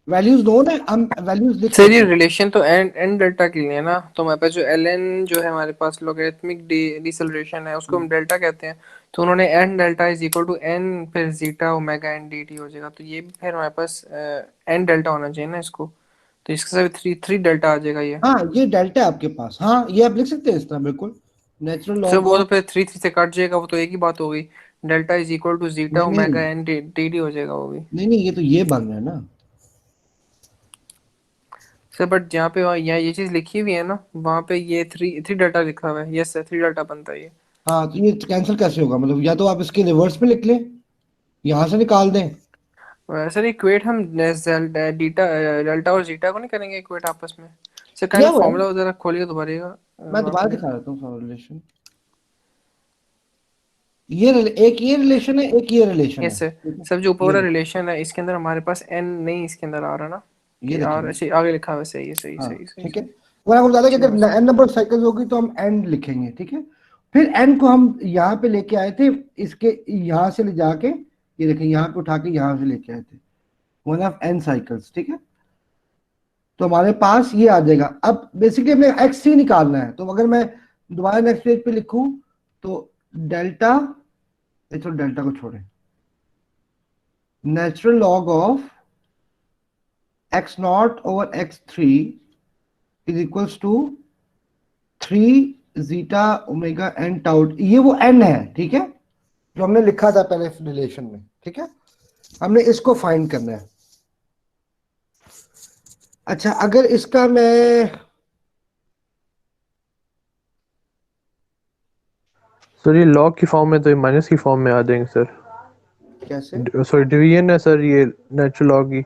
वैल्यूज नोन है, हम वैल्यूज लिख सर सकते ये हैं। रिलेशन तो एन एन डेल्टा के लिए है ना, तो हमारे पास जो एल एन जो है हमारे पास लॉगरिथमिक डिसलेरेशन है उसको हम डेल्टा कहते हैं। तो उन्होंने n delta is equal to n फिर zeta omega n d t हो जाएगा, तो ये भी फिर हमारे पास एन डेल्टा होना चाहिए ना इसको, तो इसके साथ थ्री थ्री डेल्टा आ जाएगा ये। हाँ ये डेल्टा है आपके पास, हाँ ये आप लिख सकते हैं इस तरह, बिल्कुल नेचुरल सर लॉग वो तो ऑफ। फिर थ्री थ्री से कट जाएगा, वो तो एक ही बात हो गई। Delta is equal to zeta नहीं ओमेगा नहीं एन डी टी हो जाएगा वो भी। नहीं नहीं, ये तो ये बन रहा है ना। सर बट जहाँ पे वहाँ यहाँ ये चीज लिखी हुई है ना, वहाँ पे ये थ्री थ्री डेल्टा लिखा हुआ है। यस सर, थ्री डेल्टा बनता है ये। हाँ तो ये कैंसिल कैसे होगा? मतलब या तो आप इसके रिवर्स में लिख लें, यहाँ से निकाल दें। सर इक्वेट हम डीटा डेल्टा और जीटा को नहीं करेंगे इक्वेट आपस में? सर किया काइंड हुआ है, फॉर्मूला वगैरह खोलिए दोबारा मैं वहाँ दोबारा पे। दिखा देता हूँ रिलेशन। एक ये रिलेशन है, एक ये रिलेशन है, यस सर। ठीक है। सब जो ऊपर ये वाला देखिए, रिलेशन है इसके अंदर हमारे पास एन नहीं इसके अंदर आ रहा ना, ये कि देखिए आर ना। ऐसे आगे लिखा हुआ है। सही है, सही हाँ सही सही ठीक है, सही। वो आपको बता दें कि ठीक है अगर सर। n नंबर साइकिल्स होगी तो हम n लिखेंगे, ठीक है। फिर n को हम यहाँ पे लेके आए थे, इसके यहाँ से ले जाके ये देखें यहाँ पे उठा के यहाँ से लेके आए थे, 1/n साइकिल्स, ठीक है। तो हमारे पास ये आ जाएगा। अब बेसिकली हमें x3 निकालना है, तो अगर मैं दोबारा नेक्स्ट पेज पे लिखूं तो डेल्टा, तो डेल्टा को छोड़ें, natural log of x not over x3 is equals to 3 zeta omega n tau t, ये वो n है, ठीक है, जो हमने लिखा था पहले रिलेशन में, ठीक है। हमने इसको फाइंड करना है। अच्छा अगर इसका मैं सर ये लॉग की फॉर्म में तो ये माइनस की फॉर्म में आ जाएंगे सर। कैसे, सॉरी डिवीजन है सर, ये नेचुरल लॉग की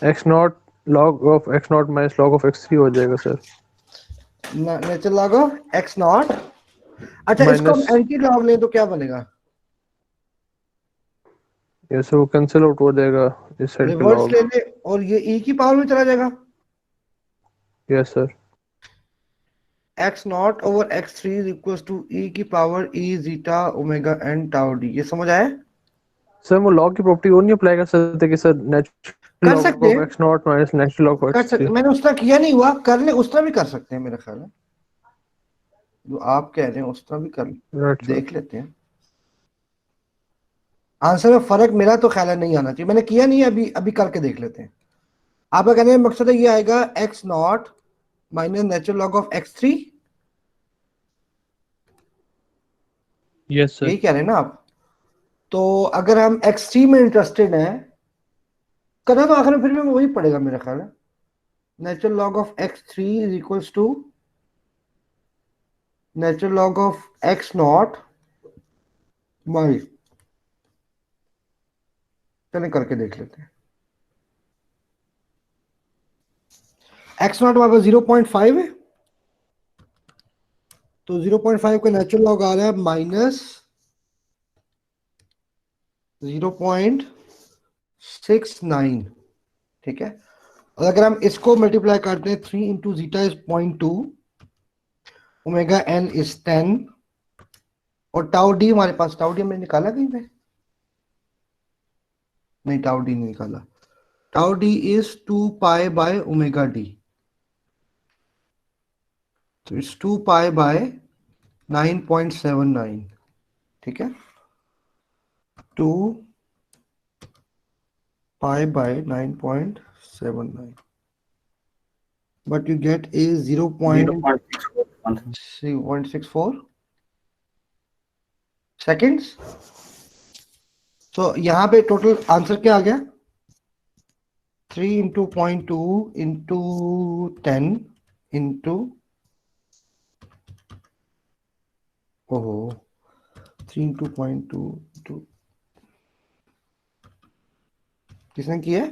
x not log of x not minus log of x three हो जाएगा sir. Natural log of x not, अच्छा इसको हम माइनस एंटी लॉग लें तो क्या बनेगा? ये सर वो कैंसिल आउट हो जाएगा इस साइड पे रिवर्स लॉग। ले ले और ये e की पावर में चला जाएगा। Yes sir. x not over x3 is equal to e की power e zeta omega n tau d, ये समझ आया? सर वो लॉग की प्रॉपर्टी वो नहीं अप्लाई कर सकते कि सर नेचुरल कर लॉग सकते ऑफ हैं, x not minus natural log of कर एक्स थ्री। सकते, मैंने उस तरह किया नहीं हुआ, कर ले उस तरह भी कर सकते हैं, मेरा ख्याल है जो आप कह रहे हैं उस तरह भी कर, राइट सर। देख लेते हैं। आंसर में फर्क मेरा तो ख्याल है नहीं आना चाहिए, मैंने किया नहीं है, अभी अभी करके देख लेते हैं। आपका कहने का मकसद है ये आएगा x not minus natural log of x three, yes sir. यही कह रहे हैं ना आप? तो अगर हम एक्स थ्री में इंटरेस्टेड हैं, करना तो आखिर में फिर भी वही पड़ेगा मेरा ख्याल है। Natural log of x three is equals to natural log of x not by, चलें करके देख लेते हैं। एक्स नॉट हमारे पास 0.5 है, तो 0.5 का नेचुरल लॉग आ रहा है माइनस 0.69, ठीक है। और अगर हम इसको मल्टीप्लाई करते हैं, 3 into zeta is 0.2, omega n is 10, और टाउ डी हमारे पास, टाउ डी हमने निकाला कहीं पे? नहीं, टाउ डी नहीं निकाला। Tau D is 2 pi by omega D, तो इट्स 2 पाई बाय 9.79, ठीक है। 2 pi by 9.79, but you get a 0.64 seconds. So यहाँ पे टोटल आंसर क्या आ गया? 3 into 0.2 into 10 into, ओहो, 3 into 0.2 into, किसने किया?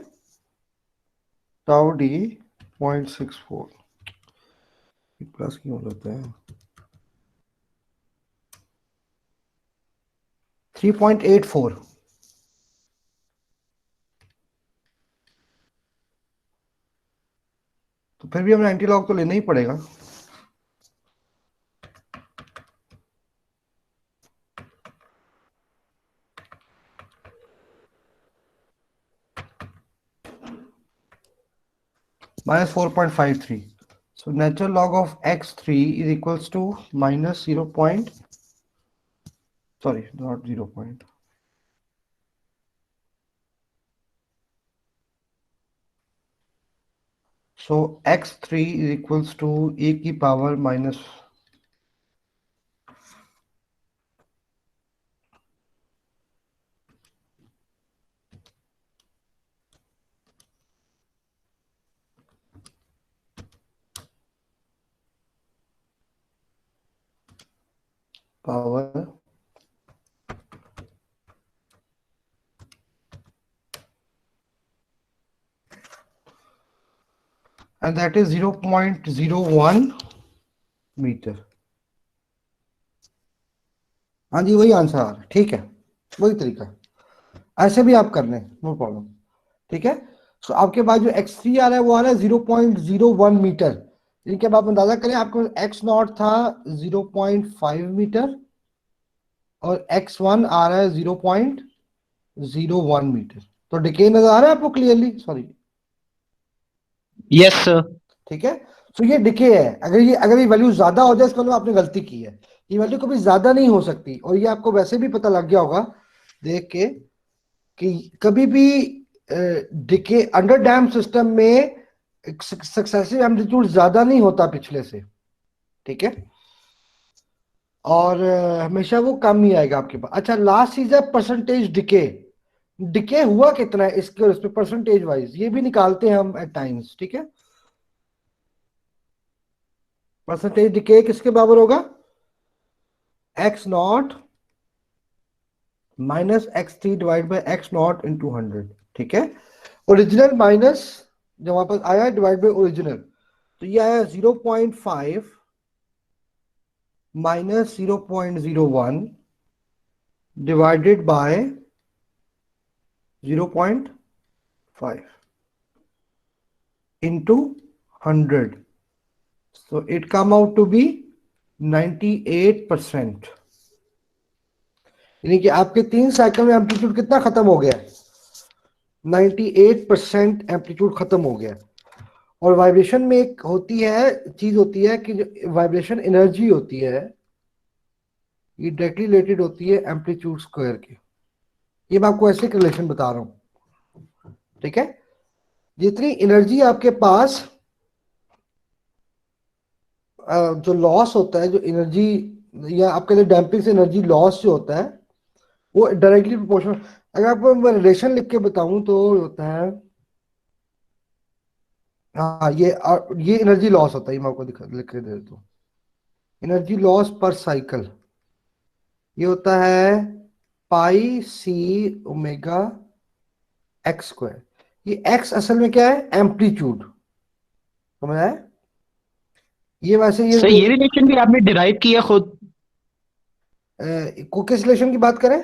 टाउ डी 0.64, प्लस क्यों होता है? 3.84, तो फिर भी हमें एंटी लॉग तो लेना ही पड़ेगा। minus 4.53. So natural log of x3 is equals to minus 0 point, sorry, not 0 point. So x3 is equals to e की power minus, power and that is 0.01 metre. हाँ जी, वही आंसर आ रहा है, ठीक है, वही तरीका, ऐसे भी आप कर लें, नो प्रॉब्लम, ठीक है। सो आपके पास जो x3 आ रहा है वो आ रहा है 0.01 मीटर, इनके अब आप अंदाजा करें, आपको x नॉट था 0.5 मीटर और x1 आ रहा है 0.01 मीटर, तो डिके नजर आ रहा है आपको क्लियरली? Sorry, Yes, sir. ठीक है। तो ये डिके है, अगर ये वैल्यू ज्यादा हो जाए इसका मतलब आपने गलती की है, ये वैल्यू कभी ज्यादा नहीं हो सकती, और ये आपको वैसे भी पता लग गया होगा देख के कि कभी भी डिके अंडर डैम सिस्टम में सक्सेसिव एम्पलीट्यूड ज्यादा नहीं होता पिछले से, ठीक है, और हमेशा वो कम ही आएगा आपके पास। अच्छा, लास्ट चीज है परसेंटेज डिके, डिके हुआ कितना है इसके और इस पे परसेंटेज वाइज ये भी निकालते हैं हम एट टाइम्स, ठीक है। परसेंटेज डिके किसके बराबर होगा? X not minus x three divide by x not into 100, ठीक है। ओरिजिनल माइनस जो हमारे पास आया डिवाइड बाई ओरिजिनल, तो ये आया 0.5 minus 0.01 divided by 0.5 into 100, so it come out to be 98%, यानी कि आपके 3 साइकिल में एम्पलीट्यूड कितना खत्म हो गया? 98% एम्पलीट्यूड खत्म हो गया। और वाइब्रेशन में एक होती है चीज होती है कि जो वाइब्रेशन एनर्जी होती है ये डायरेक्टली रिलेटेड होती है एम्पलीट्यूड स्क्वायर के, ये मैं आपको ऐसे रिलेशन बता रहा हूं, ठीक है। जितनी एनर्जी आपके पास जो लॉस होता है, जो एनर्जी या आपके लिए डैम्पिंग से एनर्जी लॉस जो होता है वो डायरेक्टली प्रोपोर्शनल। अगर आपको मैं रिलेशन लिख के बताऊं तो होता है, हाँ ये एनर्जी लॉस होता है, ये मैं आपको लिख के दे देता हूँ। एनर्जी लॉस पर साइकिल ये होता है pi c omega x square. ये एक्स असल में क्या है, एम्पलीट्यूड, समझ आया? ये वैसे सर ये रिलेशन भी आपने डिराइव किया खुद? को किस रिलेशन की बात करें?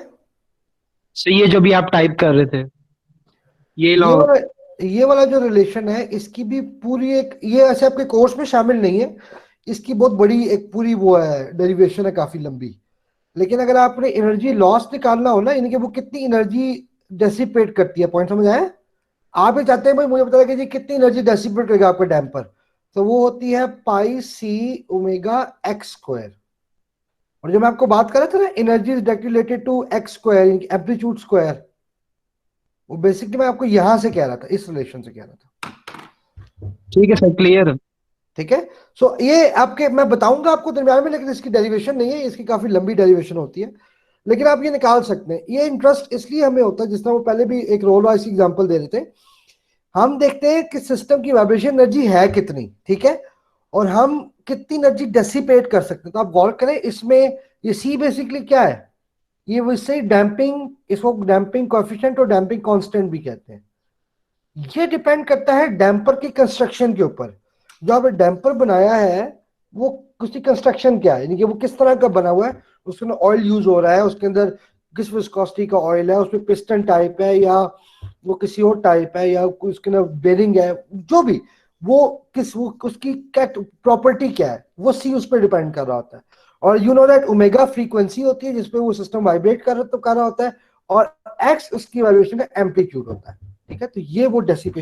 सर ये जो भी आप टाइप कर रहे थे, ये लॉ। ये वाला जो रिलेशन है इसकी भी पूरी एक, ये ऐसे आपके कोर्स में शामिल नहीं है, इसकी बहुत बड़ी एक पूरी वो है, डेरिवेशन है काफी लंबी। लेकिन अगर आपने एनर्जी लॉस निकालना हो ना, यानी कि वो कितनी एनर्जी डेसिपेट करती है, पॉइंट समझ आया? आप ये चाहते हैं भाई मुझे पता कि जी कितनी एनर्जी डेसिपेट करेगा आपका डैम्पर, तो वो होती है pi c omega x square. और जब मैं आपको बात कर रहा था ना energy is directly related to x square, amplitude square, वो बेसिकली मैं आपको यहां से कह रहा था, इस रिलेशन से कह रहा था। ठीक है सर, क्लियर। ठीक है। सो ये आपके मैं बताऊंगा आपको दरम्यान में, लेकिन इसकी डेरिवेशन नहीं है, इसकी काफी लंबी डेरिवेशन होती है, लेकिन आप ये निकाल सकते हैं। ये इंटरेस्ट इसलिए हमें होता है, जिस तरह वो पहले भी एक रोल वाइज एग्जांपल दे रहे थे, हम देखते हैं कि सिस्टम की वाइब्रेशन एनर्जी है कितनी, ठीक है, और हम कितनी एनर्जी डेसिपेट कर सकते हैं। तो आप गौर करें इसमें, ये सी बेसिकली क्या है, ये वैसे डैम्पिंग, इसको डैम्पिंग कोएफिशिएंट और डैम्पिंग कांस्टेंट भी कहते हैं। ये डिपेंड करता है डैम्पर की कंस्ट्रक्शन के ऊपर। जो आपने डैम्पर बनाया है वो उसकी कंस्ट्रक्शन क्या है, यानी कि वो किस तरह का बना हुआ है, उसके अंदर ऑयल यूज हो रहा है, उसके अंदर किस विस्कोसिटी का ऑयल है, उसमें पिस्टन टाइप है या वो किसी और टाइप है, या उसके अंदर बेरिंग है, जो भी वो वो उसकी क्या प्रॉपर्टी क्या है, वो सी उस पर डिपेंड कर रहा होता है। और you know that omega frequency होती है जिसपे वो सिस्टम वाइब्रेट कर रहा होता है, और एक्स उसकी वाइब्रेशन का एम्पलीट्यूड होता है, ठीक है। तो ये वो डेसिपेशन